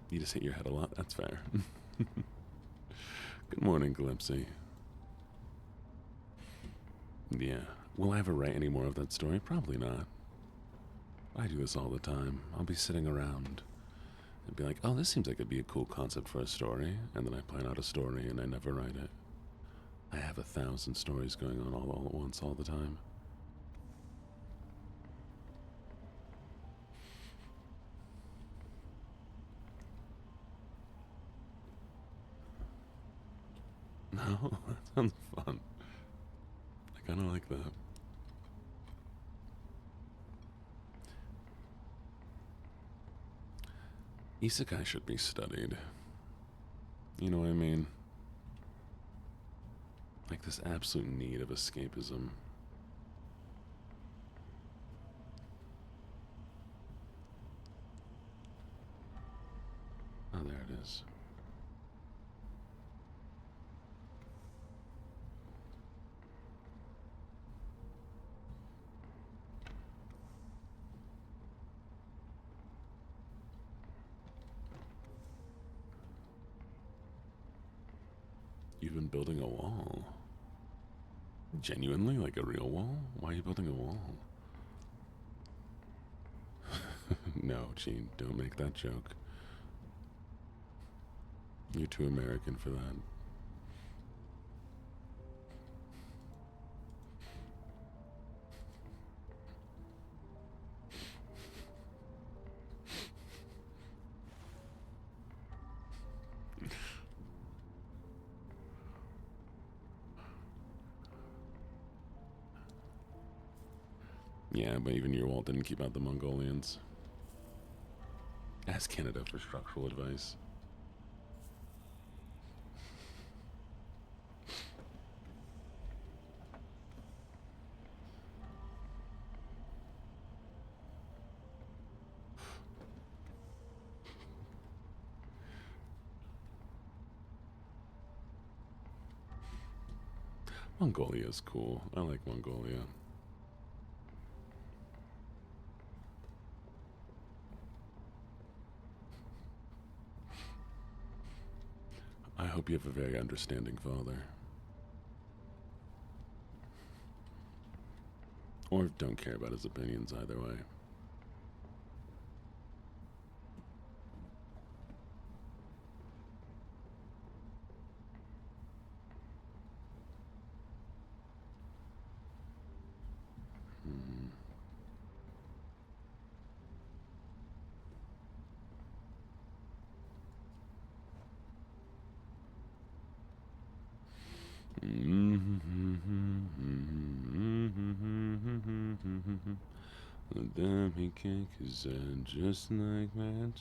You just hit your head a lot, that's fair. Good morning, Calypsy. Yeah, will I ever write any more of that story? Probably not. I do this all the time. I'll be sitting around and be like, oh, this seems like it'd be a cool concept for a story, and then I plan out a story and I never write it. I have 1,000 stories going on all at once all the time. No, that sounds fun. I kind of like that. Isekai should be studied. You know what I mean? Like this absolute need of escapism. Oh, there it is. You've been building a wall. Genuinely? Like a real wall? Why are you building a wall? No, Gene, don't make that joke. You're too American for that. Yeah, but even your wall didn't keep out the Mongolians. Ask Canada for structural advice. Mongolia's cool. I like Mongolia. I hope you have a very understanding father. Or don't care about his opinions either way. Let me kick his head just like that.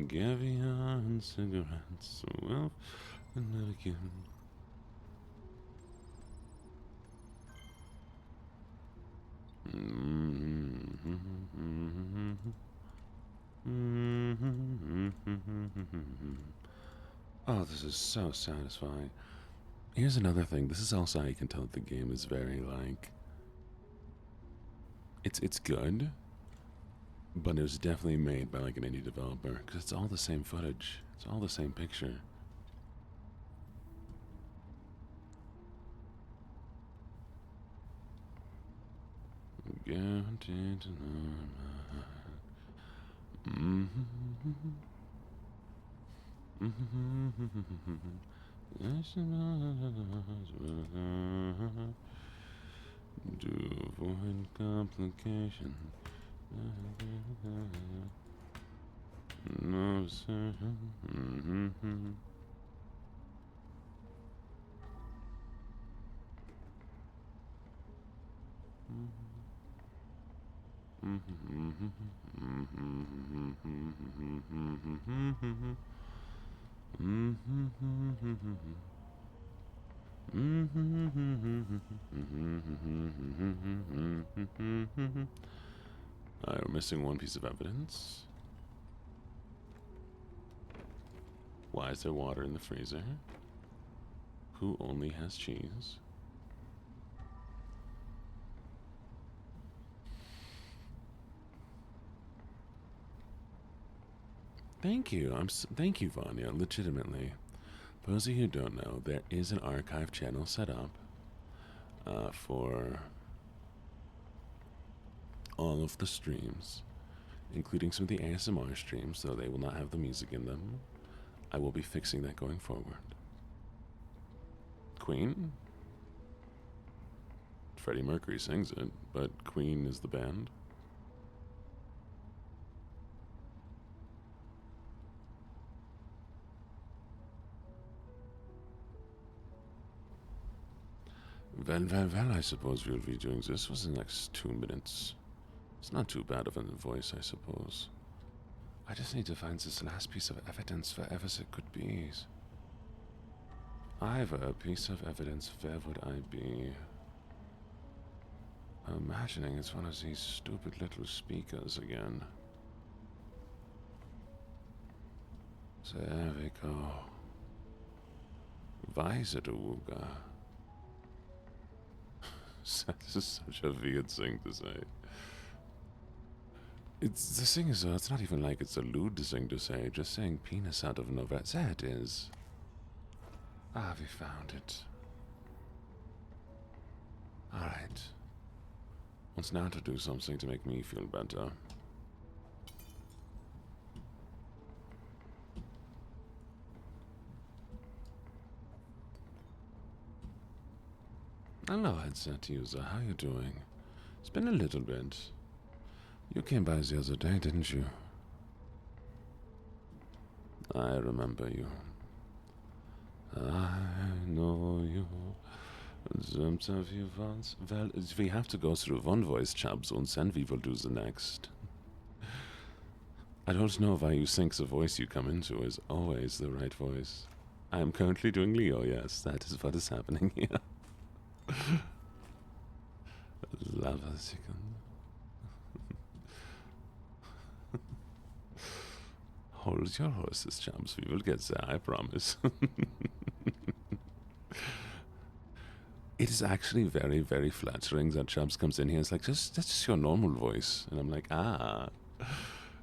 Caviar and cigarettes, well, and then again. Oh, this is so satisfying. Here's another thing. This is also how you can tell that the game is very like it's good, but it was definitely made by like an indie developer because it's all the same footage. It's all the same picture. Guaranteed to know to avoid complication. No certain. Alright, we're missing one piece of evidence. Why is there water in the freezer? Who only has cheese? Thank you. Thank you, Vanya. Legitimately. For those of you who don't know, there is an archive channel set up for all of the streams, including some of the ASMR streams, though they will not have the music in them. I will be fixing that going forward. Queen? Freddie Mercury sings it, but Queen is the band. Well, I suppose we'll be doing this for the next 2 minutes. It's not too bad of a voice, I suppose. I just need to find this last piece of evidence wherever it could be. I have a piece of evidence. Where would I be? I'm imagining it's one of these stupid little speakers again. There we go. Weiseruga. That is such a weird thing to say. The thing is, it's not even like it's a lewd thing to say. Just saying penis out of nowhere. There it is. Ah, we found it. Alright. What's now to do something to make me feel better? Hello, headset user. How you doing? It's been a little bit. You came by the other day, didn't you? I remember you. I know you. Some of you once. Well, we have to go through one voice, Chubbs, and then we will do the next. I don't know why you think the voice you come into is always the right voice. I am currently doing Leo, yes. That is what is happening here. Lava chicken. Hold your horses, Chubbs. We will get there, I promise. It is actually very, very flattering that Chubbs comes in here. It's like, that's just your normal voice. And I'm like, ah.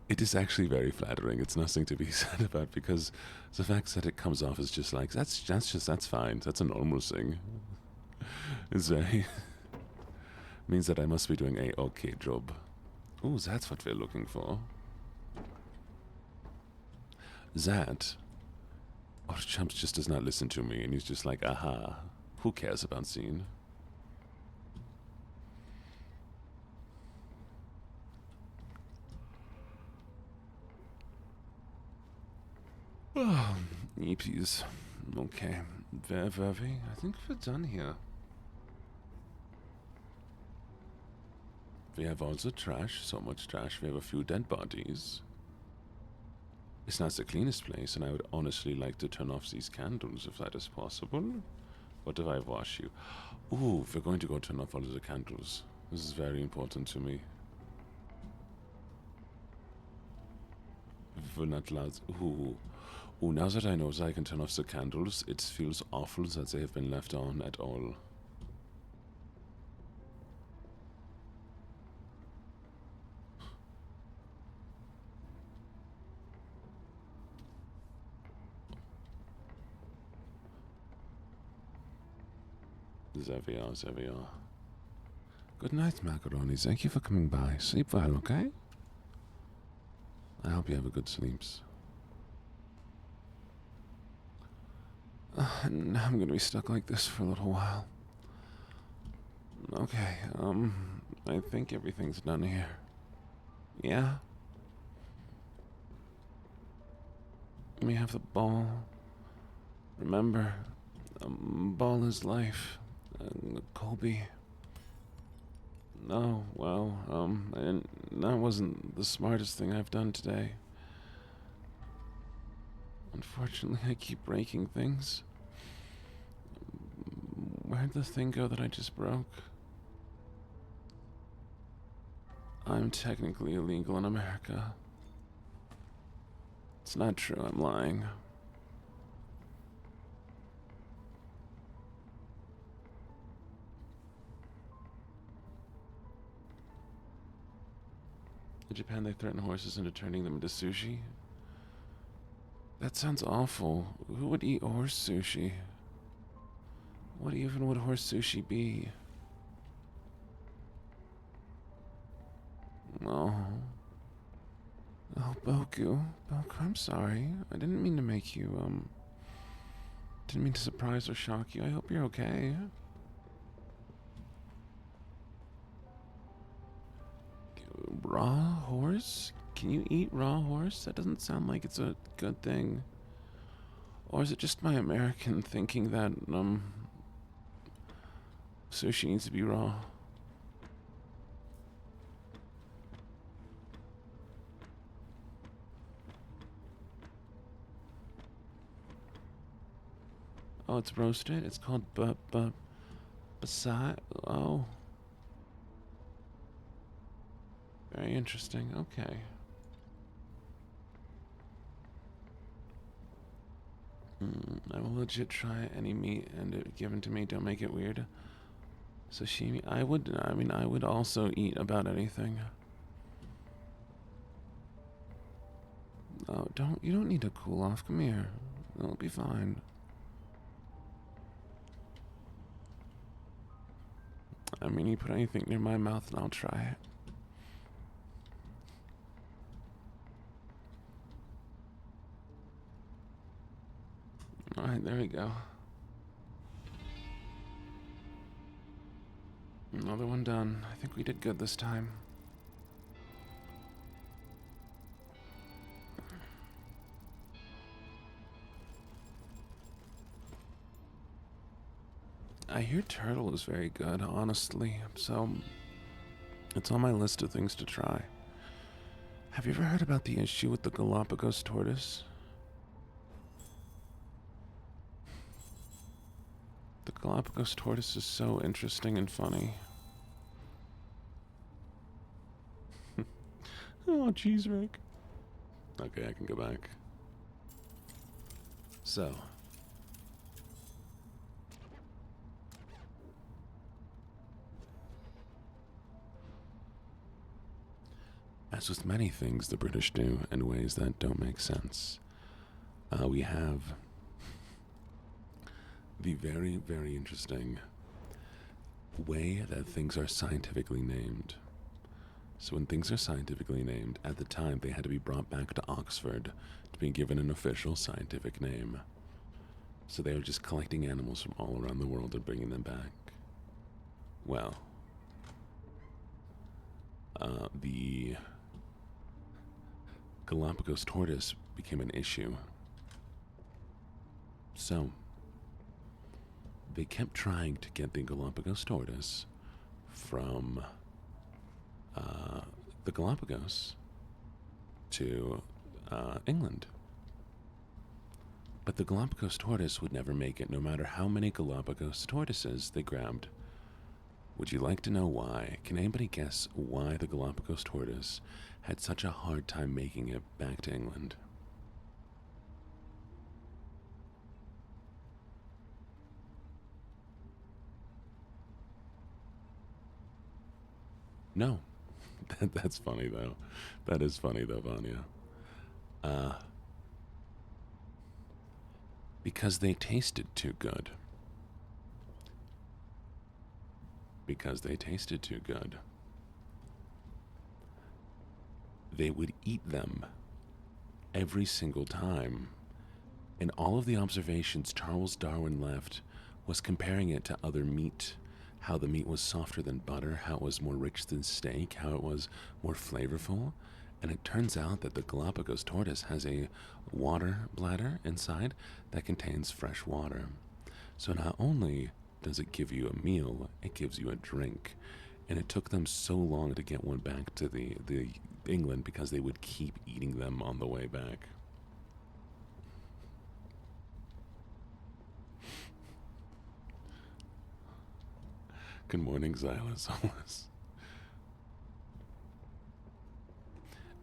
It is actually very flattering. It's nothing to be sad about, because the fact that it comes off is just like, that's fine. That's a normal thing. It's very... means that I must be doing a okay job. Ooh, that's what we're looking for. That... or Chubbs just does not listen to me, and he's just like, aha. Who cares about scene? Oh, EPs. Okay. Where were we? I think we're done here. We have all the trash. So much trash. We have a few dead bodies. It's not the cleanest place, and I would honestly like to turn off these candles if that is possible. What if I wash you? Ooh, we're going to go turn off all of the candles. This is very important to me. We're not allowed... Ooh. Ooh, now that I know that I can turn off the candles, it feels awful that they have been left on at all. There we are, there we are. Good night, Macaroni. Thank you for coming by. Sleep well, okay? I hope you have a good sleeps. Now I'm gonna be stuck like this for a little while. Okay, I think everything's done here. Yeah? We have the ball. Remember, ball is life. Colby. No, well, that wasn't the smartest thing I've done today. Unfortunately, I keep breaking things. Where'd the thing go that I just broke? I'm technically illegal in America. It's not true, I'm lying. In Japan, they threaten horses into turning them into sushi. That sounds awful. Who would eat horse sushi? What even would horse sushi be? Oh. Oh, Boku. Boku, I'm sorry. I didn't mean to make you, didn't mean to surprise or shock you. I hope you're okay. Raw horse? Can you eat raw horse? That doesn't sound like it's a good thing. Or is it just my American thinking that, sushi needs to be raw? Oh, it's roasted? It's called basai? Oh. Very interesting. Okay. I will legit try any meat and it given to me. Don't make it weird. Sashimi. I would also eat about anything. Oh, you don't need to cool off. Come here. It'll be fine. I mean, you put anything near my mouth and I'll try it. Alright, there we go. Another one done. I think we did good this time. I hear turtle is very good, honestly, so it's on my list of things to try. Have you ever heard about the issue with the Galapagos tortoise? The Galapagos tortoise is so interesting and funny. Oh, jeez, Rick. Okay, I can go back. So. As with many things the British do in ways that don't make sense, we have the very, very interesting way that things are scientifically named. So when things are scientifically named, at the time they had to be brought back to Oxford to be given an official scientific name. So they were just collecting animals from all around the world and bringing them back. Well, the Galapagos tortoise became an issue. So, they kept trying to get the Galapagos tortoise from the Galapagos to England. But the Galapagos tortoise would never make it, no matter how many Galapagos tortoises they grabbed. Would you like to know why? Can anybody guess why the Galapagos tortoise had such a hard time making it back to England? No. That's funny, though. That is funny, though, Vanya. Because they tasted too good. Because they tasted too good. They would eat them every single time. And all of the observations Charles Darwin left was comparing it to other meat, how the meat was softer than butter, how it was more rich than steak, how it was more flavorful. And it turns out that the Galapagos tortoise has a water bladder inside that contains fresh water. So not only does it give you a meal, it gives you a drink. And it took them so long to get one back to the England because they would keep eating them on the way back. Good morning, Xylosaurus.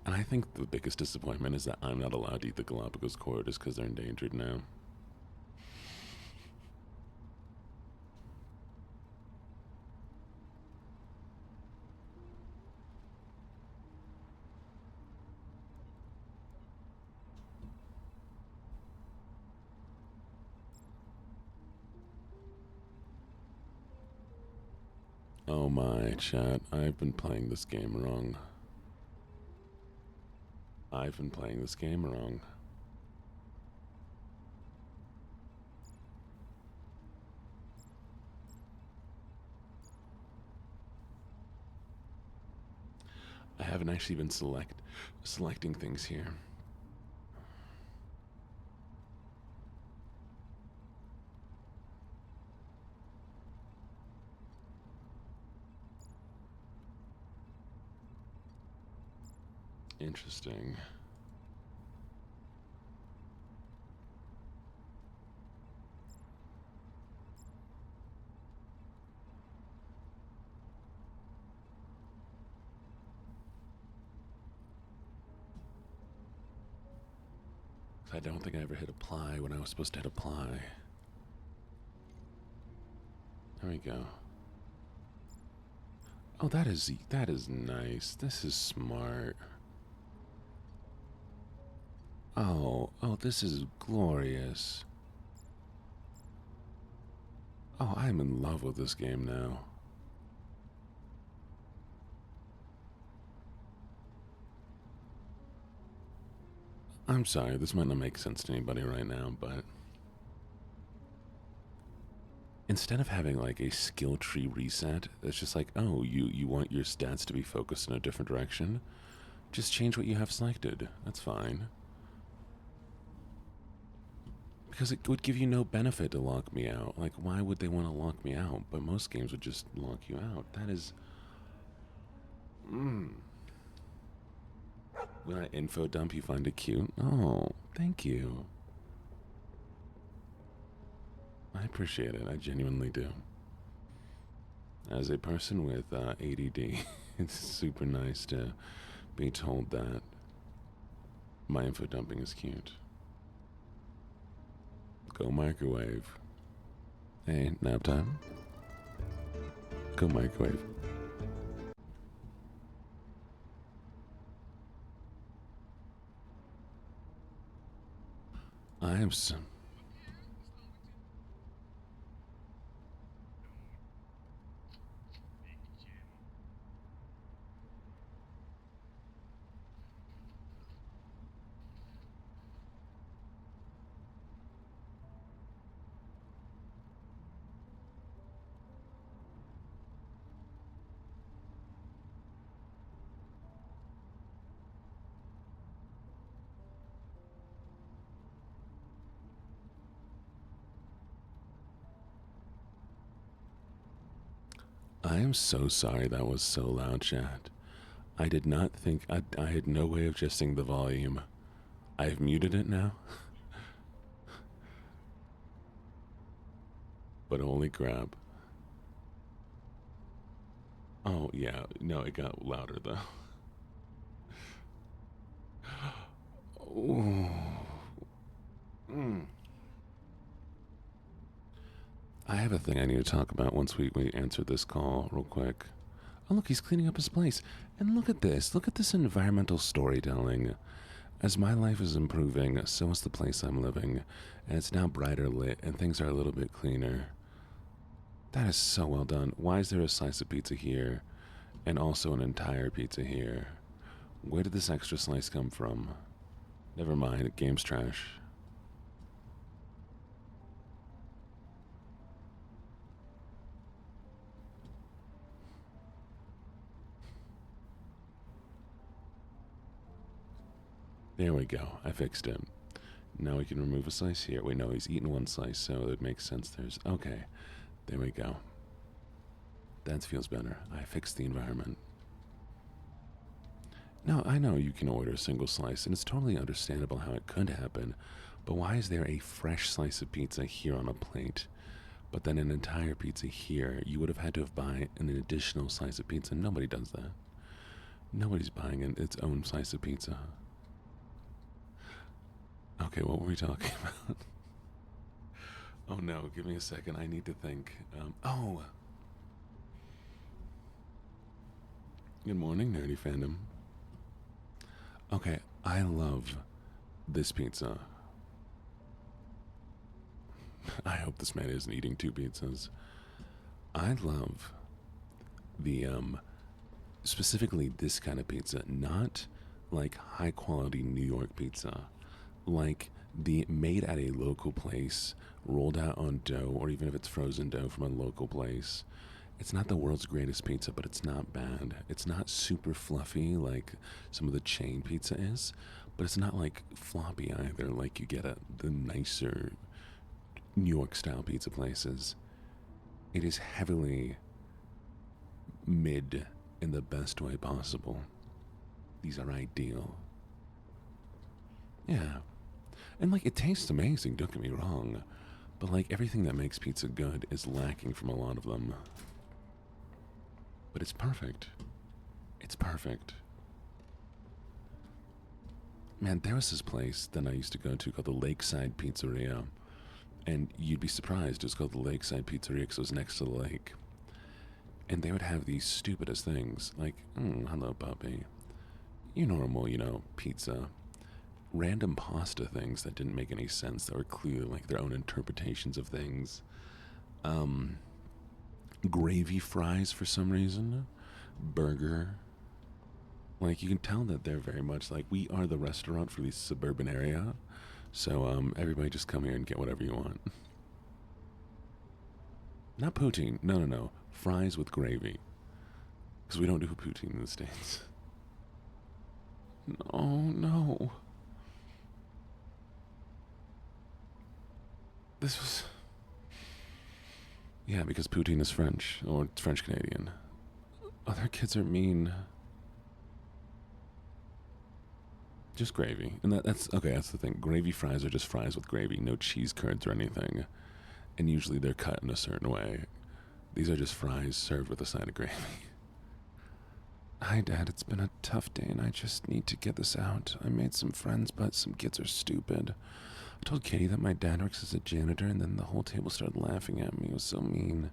And I think the biggest disappointment is that I'm not allowed to eat the Galapagos corridors because they're endangered now. Oh my, chat, I've been playing this game wrong. I've been playing this game wrong. I haven't actually been selecting things here. Interesting. I don't think I ever hit apply when I was supposed to hit apply. There we go. Oh, that is nice. This is smart. Oh, this is glorious. Oh, I'm in love with this game now. I'm sorry, this might not make sense to anybody right now, but instead of having like a skill tree reset, it's just like, oh, you want your stats to be focused in a different direction? Just change what you have selected. That's fine. Because it would give you no benefit to lock me out. Like, why would they want to lock me out? But most games would just lock you out. That is... When I info dump, you find it cute? Oh, thank you. I appreciate it. I genuinely do. As a person with ADD, it's super nice to be told that my info dumping is cute. Go microwave. Hey, nap time. Go microwave. I am so... I am so sorry that was so loud, chat. I did not think... I had no way of adjusting the volume. I've muted it now. But only grab. Oh, yeah. No, it got louder, though. Ooh. I have a thing I need to talk about once we answer this call real quick. Oh, look, he's cleaning up his place. And look at this. Look at this environmental storytelling. As my life is improving, so is the place I'm living. And it's now brighter lit, and things are a little bit cleaner. That is so well done. Why is there a slice of pizza here, and also an entire pizza here? Where did this extra slice come from? Never mind, game's trash. There we go. I fixed it. Now we can remove a slice here. Wait, no, he's eaten one slice, so it makes sense. There's... Okay. There we go. That feels better. I fixed the environment. Now, I know you can order a single slice, and it's totally understandable how it could happen, but why is there a fresh slice of pizza here on a plate? But then an entire pizza here, you would have had to have buy an additional slice of pizza. Nobody does that. Nobody's buying its own slice of pizza. Okay, what were we talking about? Oh no, give me a second. I need to think. Good morning, Nerdy Fandom. Okay, I love this pizza. I hope this man isn't eating 2 pizzas. I love the, specifically this kind of pizza, not like high quality New York pizza, like the made at a local place, rolled out on dough, or even if it's frozen dough from a local place. It's not the world's greatest pizza, but it's not bad. It's not super fluffy like some of the chain pizza is, but it's not like floppy either like you get at the nicer New York style pizza places. It is heavily mid in the best way possible. These are ideal. Yeah. And like it tastes amazing, don't get me wrong. But like everything that makes pizza good is lacking from a lot of them. But it's perfect. It's perfect. Man, there was this place that I used to go to called the Lakeside Pizzeria. And you'd be surprised, it was called the Lakeside Pizzeria because it was next to the lake. And they would have these stupidest things, like, hello puppy. You normal, pizza. Random pasta things that didn't make any sense, that were clearly like their own interpretations of things. Gravy fries for some reason. Burger. Like, you can tell that they're very much like, we are the restaurant for this suburban area. So, everybody just come here and get whatever you want. Not poutine. No. Fries with gravy. Because we don't do poutine in the States. No. This was... Yeah, because poutine is French, or it's French-Canadian. Other kids are mean. Just gravy. And that's the thing. Gravy fries are just fries with gravy, no cheese curds or anything. And usually they're cut in a certain way. These are just fries served with a side of gravy. Hi, Dad. It's been a tough day, and I just need to get this out. I made some friends, but some kids are stupid. I told Katie that my dad works as a janitor, and then the whole table started laughing at me. It was so mean.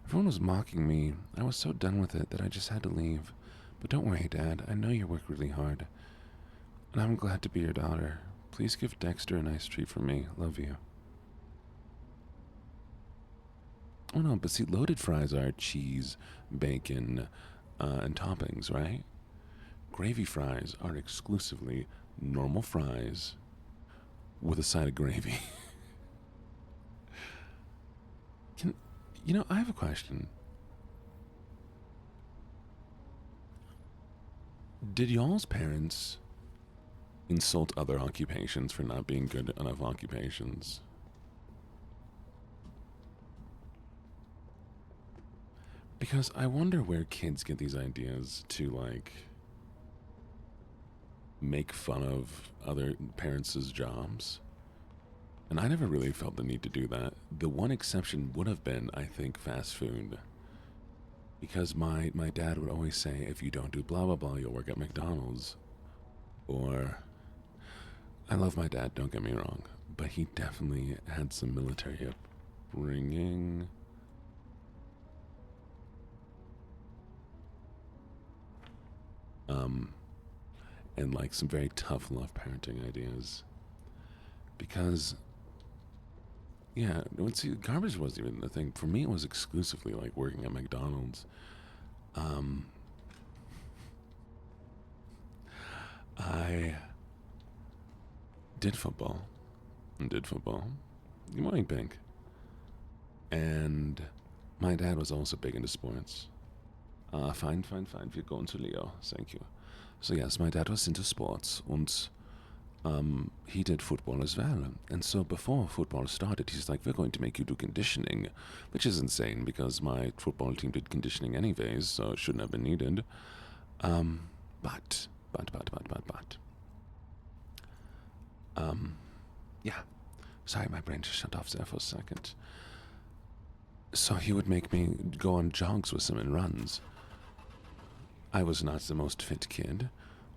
Everyone was mocking me. I was so done with it that I just had to leave. But don't worry, Dad. I know you work really hard. And I'm glad to be your daughter. Please give Dexter a nice treat from me. Love you. Oh no, but see, loaded fries are cheese, bacon, and toppings, right? Gravy fries are exclusively normal fries with a side of gravy. I have a question. Did y'all's parents insult other occupations for not being good enough occupations? Because I wonder where kids get these ideas to, like, make fun of other parents' jobs. And I never really felt the need to do that. The one exception would have been, I think, fast food. Because my dad would always say, if you don't do blah blah blah, you'll work at McDonald's. Or, I love my dad, don't get me wrong, but he definitely had some military upbringing. And like some very tough love parenting ideas. Because, yeah, see, garbage wasn't even the thing. For me, it was exclusively like working at McDonald's. I did football. Good morning, Pink. And my dad was also big into sports. Fine. Wir going to Leo. Thank you. So yes, my dad was into sports, and he did football as well. And so before football started, he's like, we're going to make you do conditioning, which is insane because my football team did conditioning anyways, so it shouldn't have been needed. But. Yeah. Sorry, my brain just shut off there for a second. So he would make me go on jogs with him and runs. I was not the most fit kid,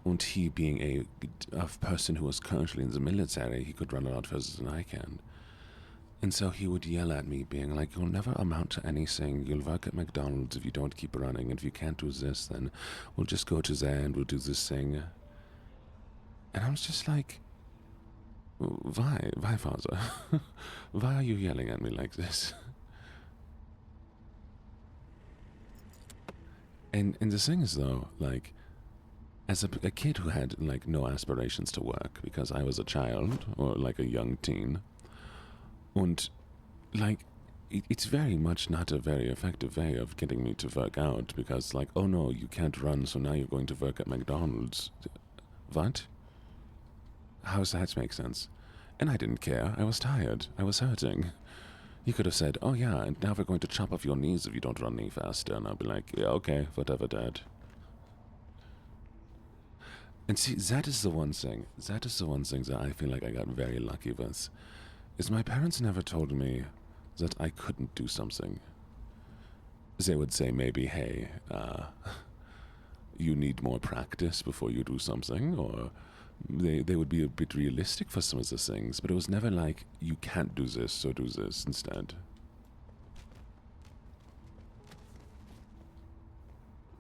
and he being a person who was currently in the military, he could run a lot faster than I can. And so he would yell at me, being like, "You'll never amount to anything. You'll work at McDonald's if you don't keep running. And if you can't do this, then we'll just go to there and we'll do this thing." And I was just like, "Why? Why, father? Why are you yelling at me like this?" And the thing is, though, like, as a kid who had, like, no aspirations to work because I was a child or, like, a young teen, and, like, it's very much not a very effective way of getting me to work out because, like, oh no, you can't run, so now you're going to work at McDonald's. What? How does that make sense? And I didn't care. I was tired. I was hurting. He could have said, "Oh yeah, and now we're going to chop off your knees if you don't run any faster." And I'll be like, "Yeah, okay, whatever, Dad." And see, that is the one thing. That is the one thing that I feel like I got very lucky with. Is my parents never told me that I couldn't do something. They would say maybe, "Hey, you need more practice before you do something," or they would be a bit realistic for some of the things, but it was never like, "You can't do this, so do this instead."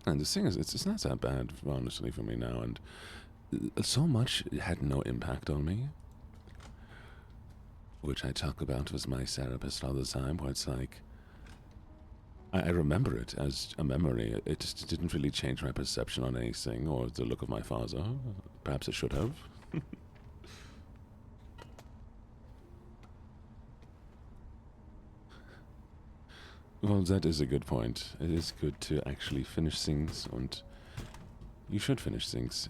And the thing is, it's not that bad, honestly, for me now, and so much had no impact on me, which I talk about with my therapist all the time, where it's like, I remember it as a memory. It just didn't really change my perception on anything or the look of my father. Perhaps it should have. Well, that is a good point. It is good to actually finish things, and you should finish things.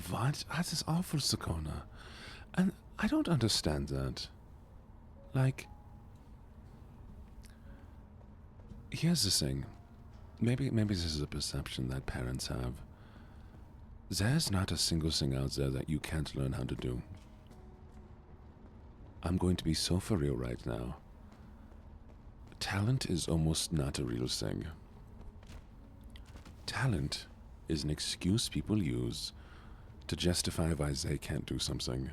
What? That is awful, Sakona. And I don't understand that. Like, here's the thing. Maybe this is a perception that parents have. There's not a single thing out there that you can't learn how to do. I'm going to be so for real right now. Talent is almost not a real thing. Talent is an excuse people use to justify why they can't do something.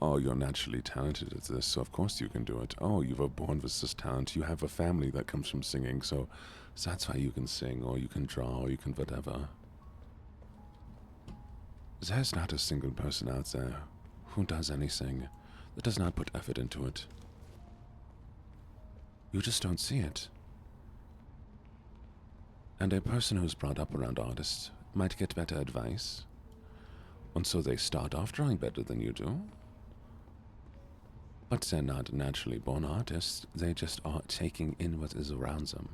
"Oh, you're naturally talented at this, so of course you can do it. Oh, you were born with this talent. You have a family that comes from singing, so that's why you can sing, or you can draw, or you can whatever." There's not a single person out there who does anything that does not put effort into it. You just don't see it. And a person who's brought up around artists might get better advice, and so they start off drawing better than you do. But they're not naturally born artists, they just are taking in what is around them.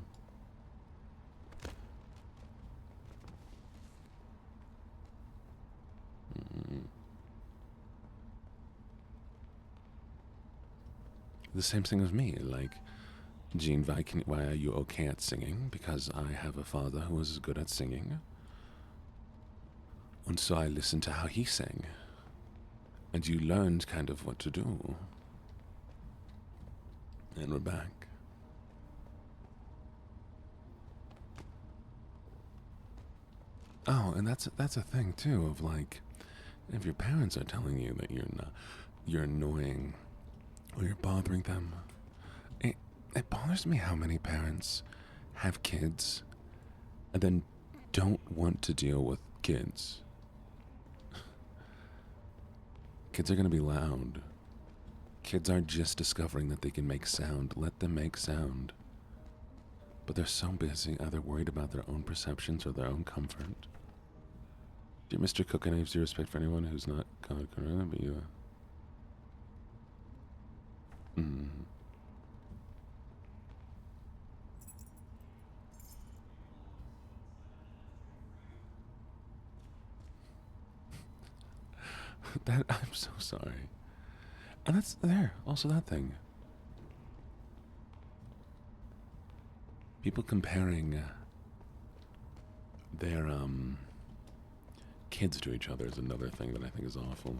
The same thing with me, like, "Gene, why are you okay at singing?" Because I have a father who was good at singing. And so I listened to how he sang. And you learned kind of what to do. And we're back. Oh, and that's a thing too of like, if your parents are telling you that you're annoying or you're bothering them, it it bothers me how many parents have kids and then don't want to deal with kids. Kids are gonna be loud. Kids are just discovering that they can make sound. Let them make sound. But they're so busy, either worried about their own perceptions or their own comfort. Dear Mr. Cook, and I have zero respect for anyone who's not God, but you. Mm. That I'm so sorry. And that's there. Also that thing. People comparing their kids to each other is another thing that I think is awful.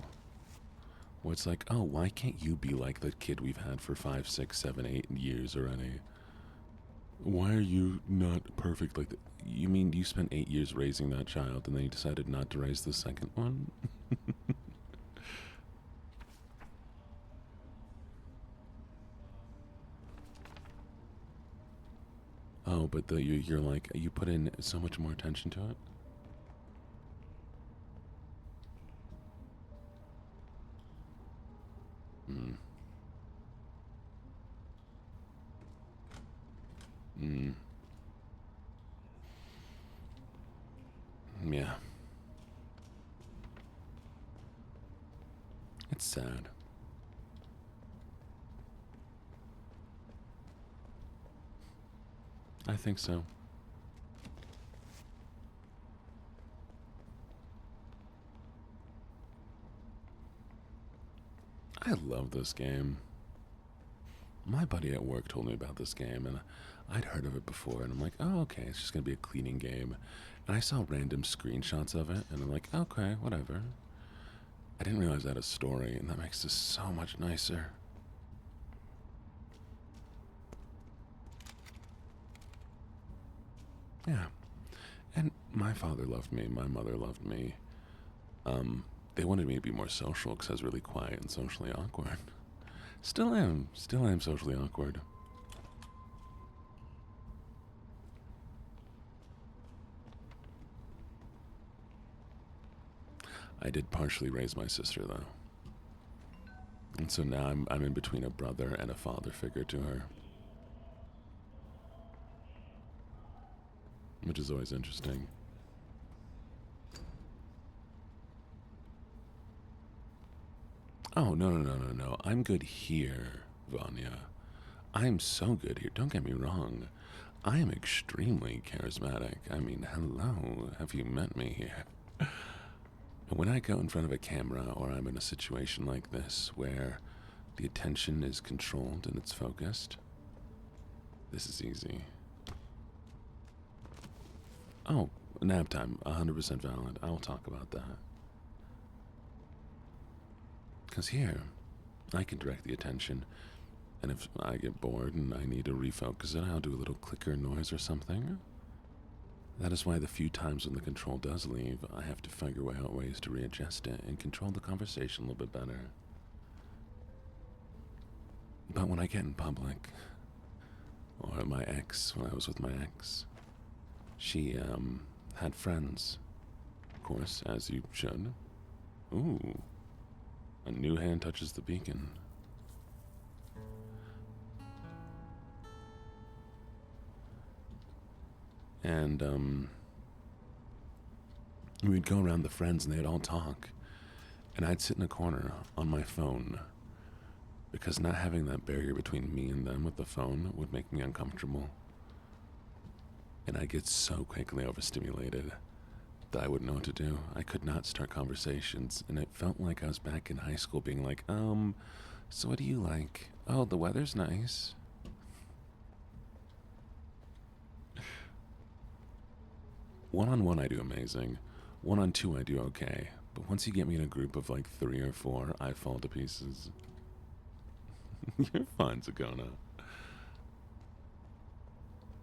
Where it's like, oh, why can't you be like the kid we've had for 5, 6, 7, 8 years already? Why are you not perfect like that? You mean you spent 8 years raising that child and then you decided not to raise the second one? Oh, but you're like, you put in so much more attention to it? Hmm. Hmm. Yeah. It's sad. I think so. I love this game. My buddy at work told me about this game, and I'd heard of it before, and I'm like, oh, okay, it's just gonna be a cleaning game. And I saw random screenshots of it, and I'm like, okay, whatever. I didn't realize that a story, and that makes this so much nicer. Yeah. And my father loved me, my mother loved me. They wanted me to be more social because I was really quiet and socially awkward. Still am socially awkward. I did partially raise my sister though. And so now I'm in between a brother and a father figure to her. Which is always interesting. Oh, no. I'm good here, Vanya. I'm so good here. Don't get me wrong. I am extremely charismatic. I mean, hello. Have you met me here? When I go in front of a camera or I'm in a situation like this where the attention is controlled and it's focused, this is easy. Oh, nap time. 100% valid. I'll talk about that. Because here, I can direct the attention, and if I get bored and I need to refocus it, I'll do a little clicker noise or something. That is why the few times when the control does leave, I have to figure out ways to readjust it and control the conversation a little bit better. But when I get in public, or my ex, when I was with my ex, she had friends, of course, as you should. Ooh, a new hand touches the beacon. And we'd go around the friends and they'd all talk. And I'd sit in a corner on my phone because not having that barrier between me and them with the phone would make me uncomfortable. And I'd get so quickly overstimulated that I wouldn't know what to do. I could not start conversations, and it felt like I was back in high school being like, so what do you like? Oh, the weather's nice. One-on-one I do amazing. One-on-two I do okay. But once you get me in a group of like 3 or 4, I fall to pieces. You're fine, Zagona.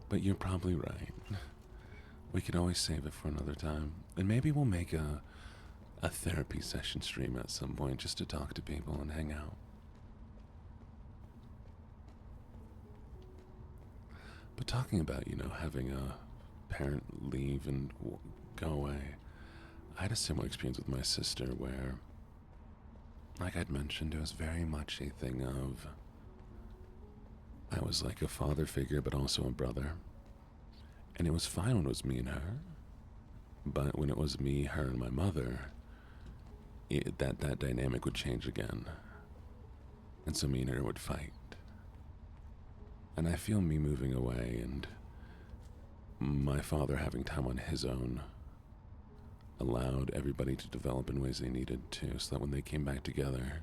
But you're probably right. We can always save it for another time. And maybe we'll make a therapy session stream at some point just to talk to people and hang out. But talking about, having a parent leave and go away, I had a similar experience with my sister where, like I'd mentioned, it was very much a thing of I was like a father figure but also a brother. And it was fine when it was me and her. But when it was me, her, and my mother, that dynamic would change again. And so me and her would fight. And I feel me moving away and my father having time on his own, allowed everybody to develop in ways they needed to, so that when they came back together,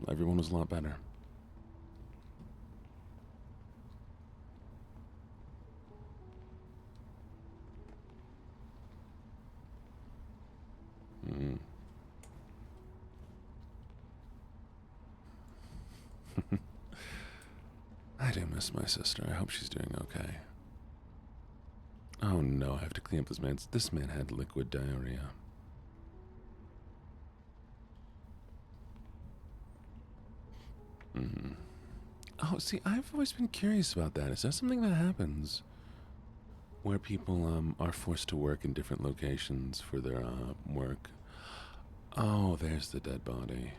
everyone was a lot better. Mm. I do miss my sister. I hope she's doing okay. Oh no, I have to clean up this man's. This man had liquid diarrhea. Mm. Oh, see, I've always been curious about that. Is that something that happens where people are forced to work in different locations for their work? Oh, there's the dead body.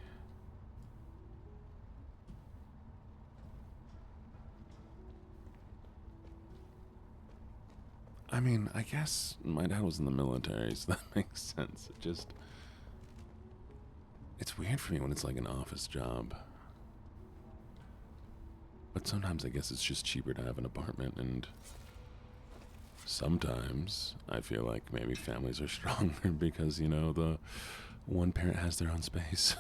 I mean, I guess my dad was in the military, so that makes sense. It's weird for me when it's like an office job. But sometimes I guess it's just cheaper to have an apartment, and sometimes I feel like maybe families are stronger because, the one parent has their own space.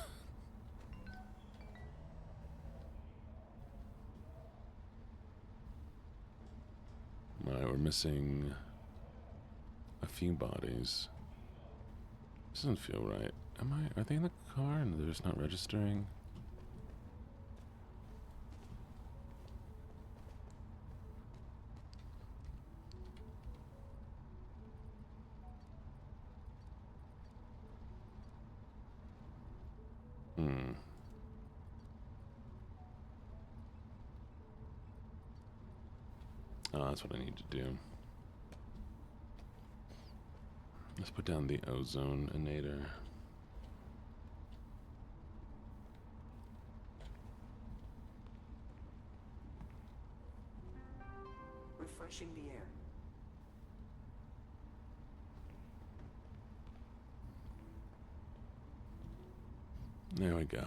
Alright, we're missing a few bodies. This doesn't feel right. Are they in the car and they're just not registering? Hmm. Oh, that's what I need to do. Let's put down the ozone inator. Refreshing the air. There we go.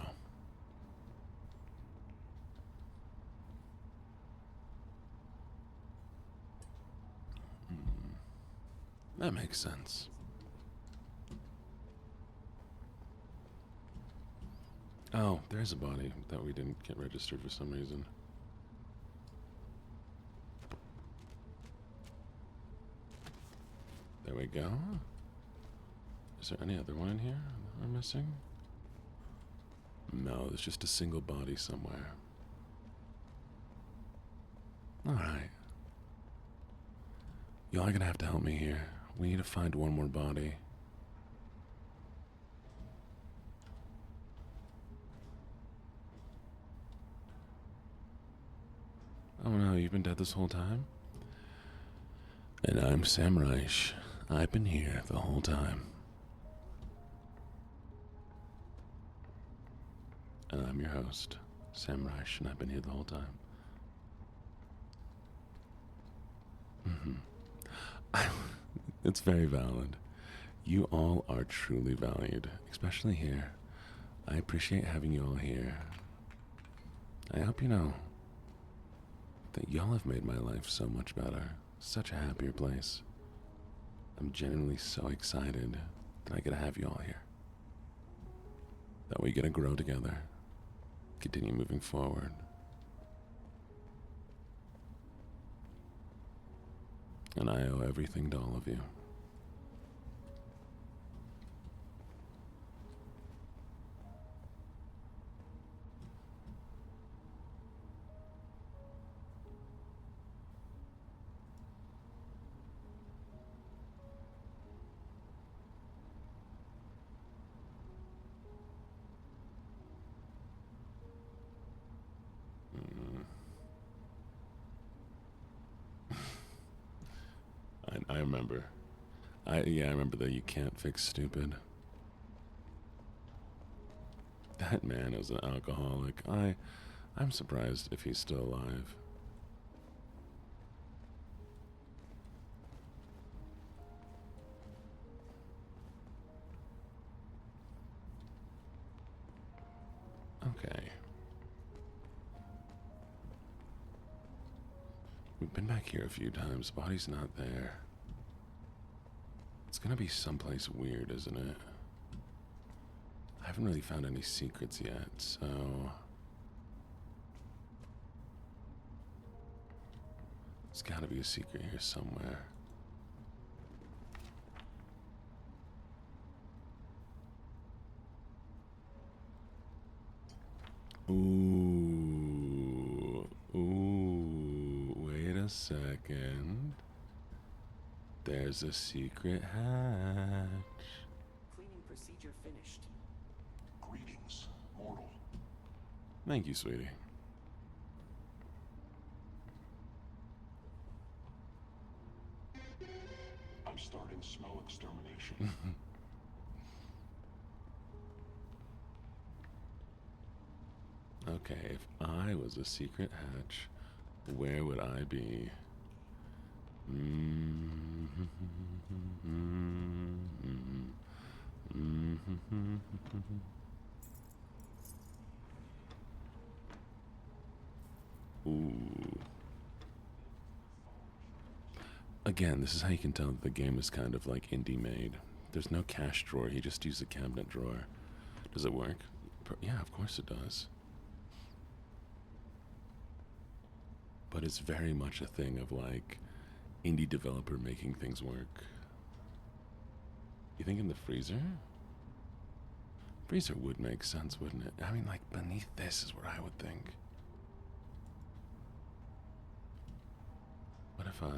That makes sense. Oh, there's a body that we didn't get registered for some reason. There we go. Is there any other one in here we're missing? No, there's just a single body somewhere. Alright. Y'all are gonna have to help me here. We need to find one more body. Oh no, you've been dead this whole time? And I'm Sam Reich. I've been here the whole time. And I'm your host, Sam Reich, and I've been here the whole time. It's very valid. You all are truly valued, especially here. I appreciate having you all here. I hope you know that y'all have made my life so much better, such a happier place. I'm genuinely so excited that I get to have you all here. That we get to grow together, continue moving forward. And I owe everything to all of you. I remember. I remember that you can't fix stupid. That man is an alcoholic. I'm surprised if he's still alive. Okay. We've been back here a few times. Body's not there. gonna be someplace weird, isn't it? I haven't really found any secrets yet, so there's gotta be a secret here somewhere. Ooh, wait a second. There's a secret hatch. Cleaning procedure finished. Greetings, mortal. Thank you, sweetie. I'm starting smell extermination. Okay, if I was a secret hatch, where would I be? Ooh. Again, this is how you can tell that the game is kind of like indie made. There's no cash drawer, he just used a cabinet drawer. Does it work? Yeah, of course it does. But it's very much a thing of like indie developer making things work. You think in the freezer? Freezer would make sense, wouldn't it? I mean, like beneath this is where I would think. What if I...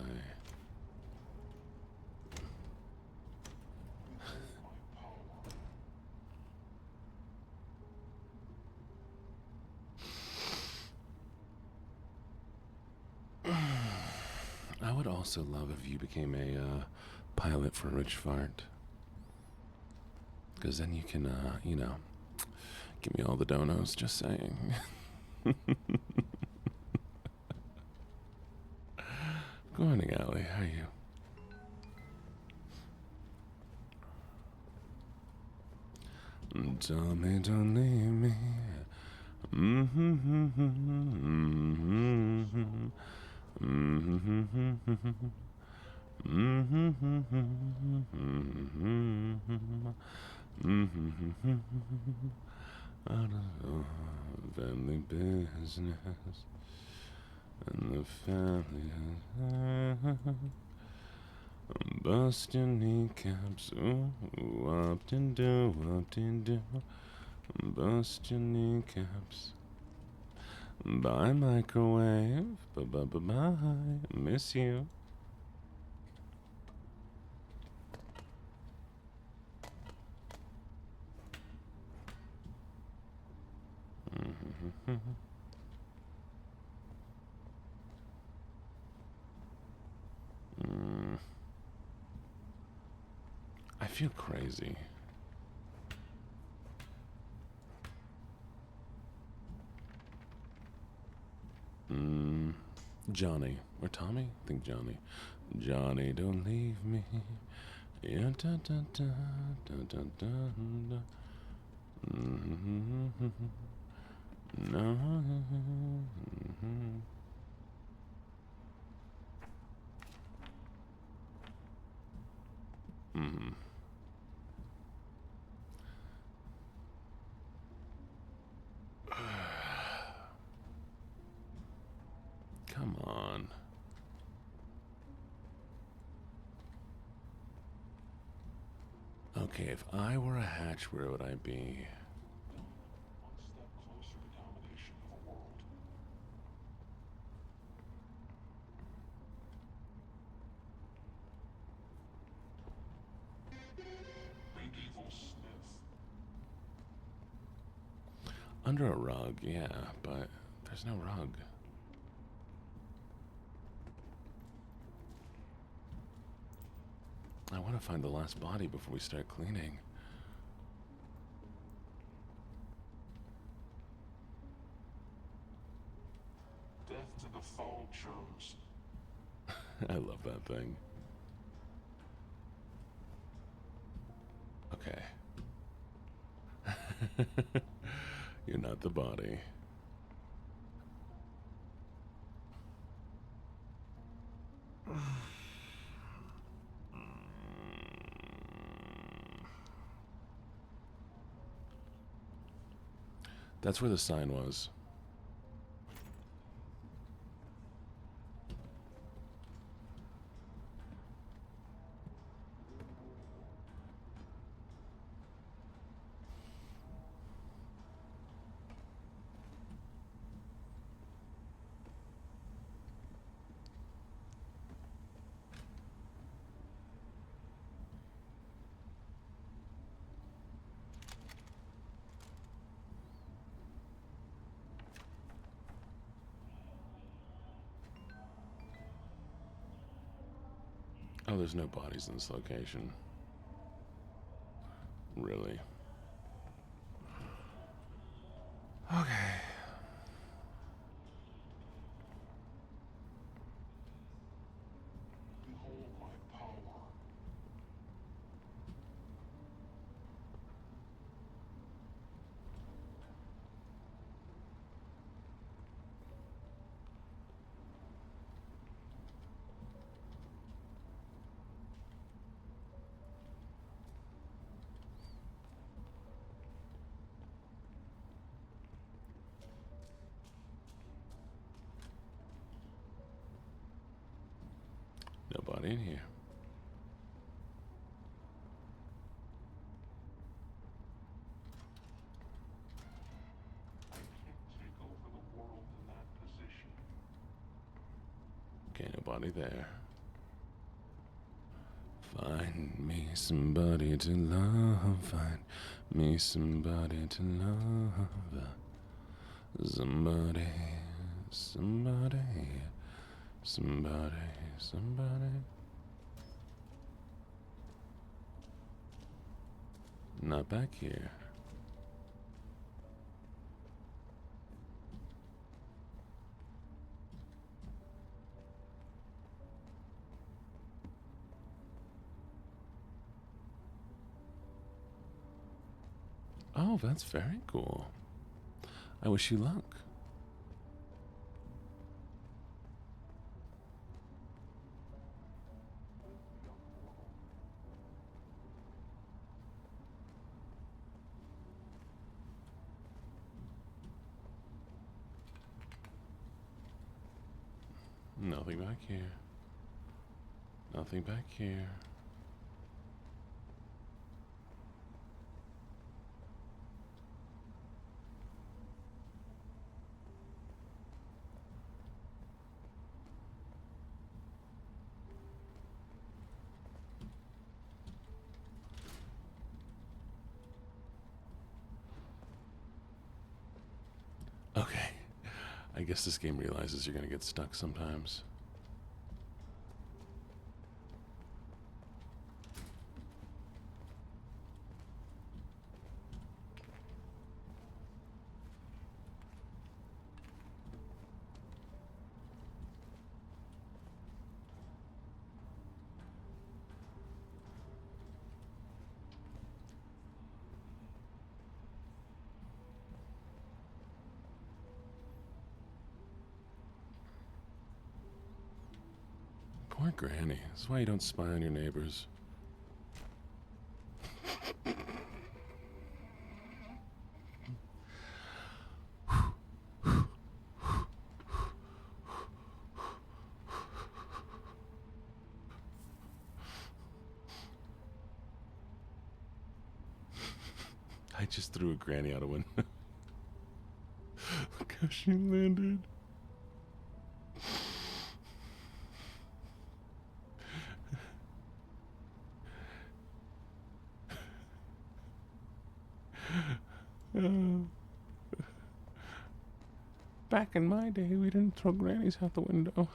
I would also love if you became a pilot for Rich Fart. Because then you can, you know, give me all the donos, just saying. Good morning, Allie. How are you? Tell me, don't leave me. Out of family business and the family busting kneecaps, ooh, up and do, busting kneecaps. Bye, microwave. Bye. Miss you. I feel crazy. Johnny. Or Tommy? I think Johnny. Johnny, don't leave me. Yeah, da da da da da da da. No. Come on. Okay, if I were a hatch, where would I be? One step closer to domination of a world. Medieval Smith. Under a rug, yeah, but there's no rug. I want to find the last body before we start cleaning. Death to the fall chums. I love that thing. Okay. You're not the body. That's where the sign was. Oh, there's no bodies in this location. Really? Okay. Behold my power. Nobody in here. I can't take over the world in that position. Okay, nobody there. Find me somebody to love. Find me somebody to love. Somebody, somebody, somebody, somebody. Not back here. Oh, that's very cool. I wish you luck. Nothing back here. Nothing back here. Okay. I guess this game realizes you're gonna get stuck sometimes. Poor Granny. This is why you don't spy on your neighbors. I just threw a granny out a window. Look how she landed. Back in my day, we didn't throw grannies out the window.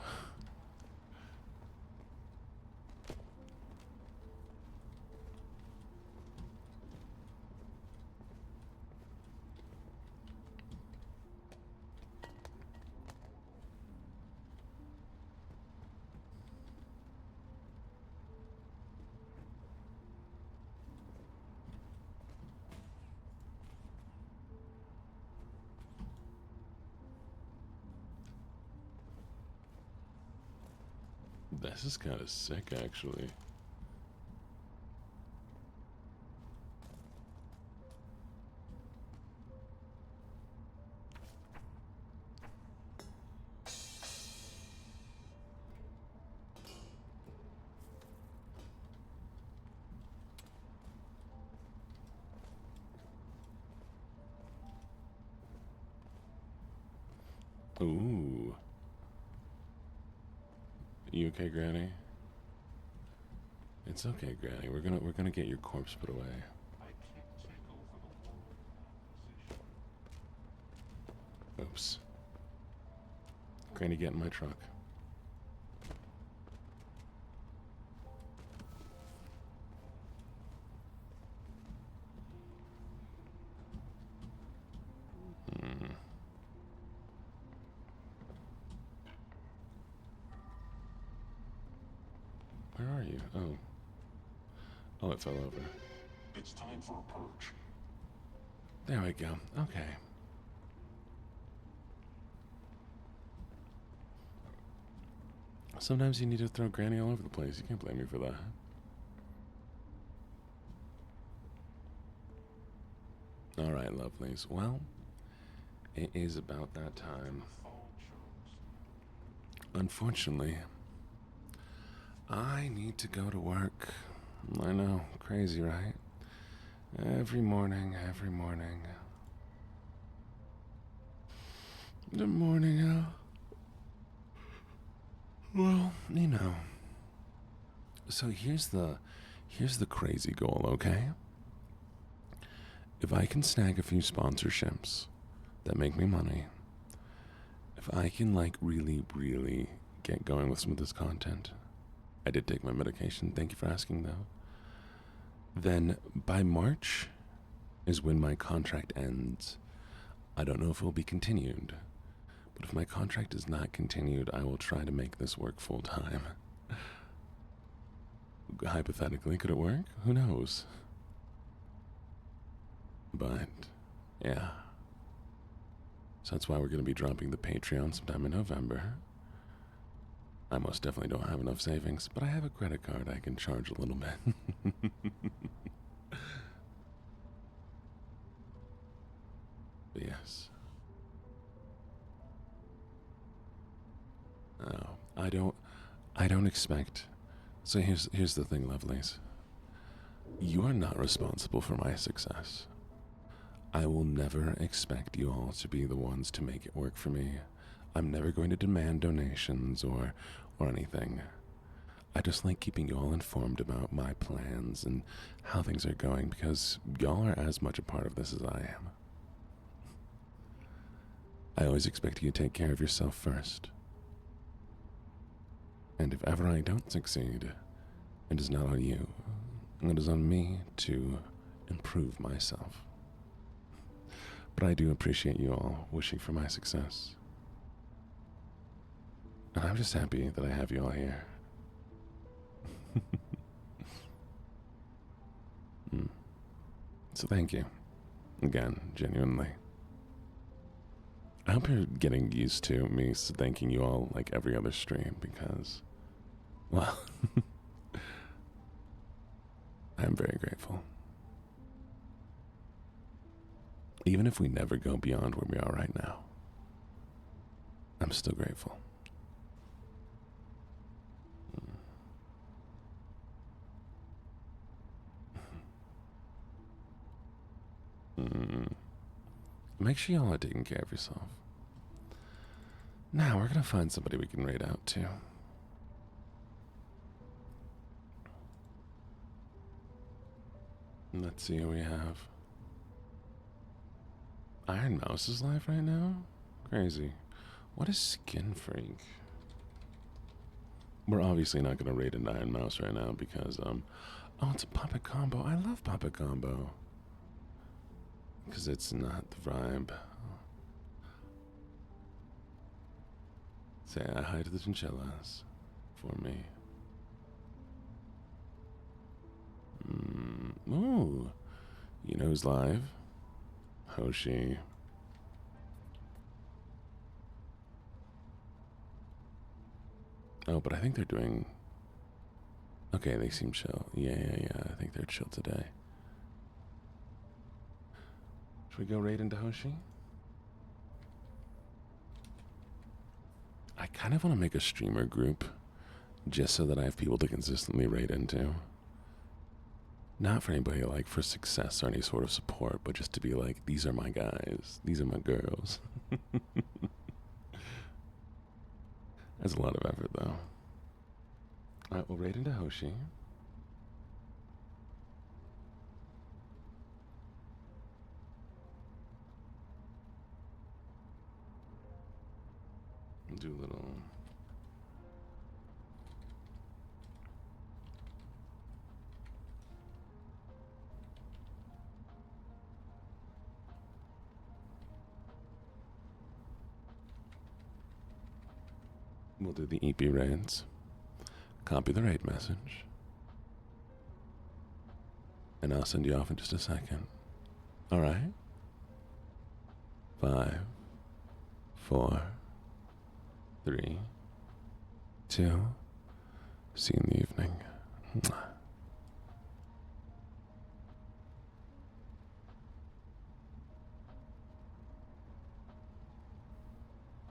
This is kind of sick, actually. Ooh. You okay, Granny? It's okay, Granny. We're gonna get your corpse put away. I can't take over the world in that position. Oops. Granny, get in my truck. Where are you? Oh. Oh, it fell over. It's time for a purge. There we go. Okay. Sometimes you need to throw Granny all over the place. You can't blame me for that. Alright, lovelies. Well, it is about that time. Phone shows. Unfortunately, I need to go to work. I know, crazy, right? Every morning, every morning. Good morning, Al. Well, you know. So here's the crazy goal, okay? If I can snag a few sponsorships that make me money, if I can really, really get going with some of this content, I did take my medication, thank you for asking though, then by March is when my contract ends. I don't know if it will be continued, but if my contract is not continued, I will try to make this work full time. Hypothetically, could it work? Who knows? But, yeah. So that's why we're going to be dropping the Patreon sometime in November. I most definitely don't have enough savings, but I have a credit card I can charge a little bit. But yes. Oh, I don't expect. So here's the thing, lovelies. You are not responsible for my success. I will never expect you all to be the ones to make it work for me. I'm never going to demand donations or anything. I just like keeping you all informed about my plans and how things are going because y'all are as much a part of this as I am. I always expect you to take care of yourself first. And if ever I don't succeed, it is not on you. It is on me to improve myself. But I do appreciate you all wishing for my success. And I'm just happy that I have you all here. So thank you. Again, genuinely. I hope you're getting used to me thanking you all like every other stream because, well, I'm very grateful. Even if we never go beyond where we are right now, I'm still grateful. Make sure y'all are taking care of yourself. Now we're gonna find somebody we can raid out to. Let's see who we have. Iron Mouse is live right now? Crazy. What is Skin Freak? We're obviously not gonna raid an Iron Mouse right now because, oh, it's a Puppet Combo. I love Puppet Combo. Because it's not the vibe. Say hi to the chinchillas for me. Ooh. You know who's live? Hoshi. Oh, but I think they're doing... Okay, they seem chill. Yeah. I think they're chill today. Should we go raid into Hoshi? I kind of want to make a streamer group just so that I have people to consistently raid into. Not for anybody like for success or any sort of support, but just to be like, these are my guys, these are my girls. That's a lot of effort, though. Alright, we'll raid into Hoshi. We'll do a little... We'll do the EP raids. Copy the raid message. And I'll send you off in just a second. Alright? 5, 4, 3, 2. See you in the evening. Mwah.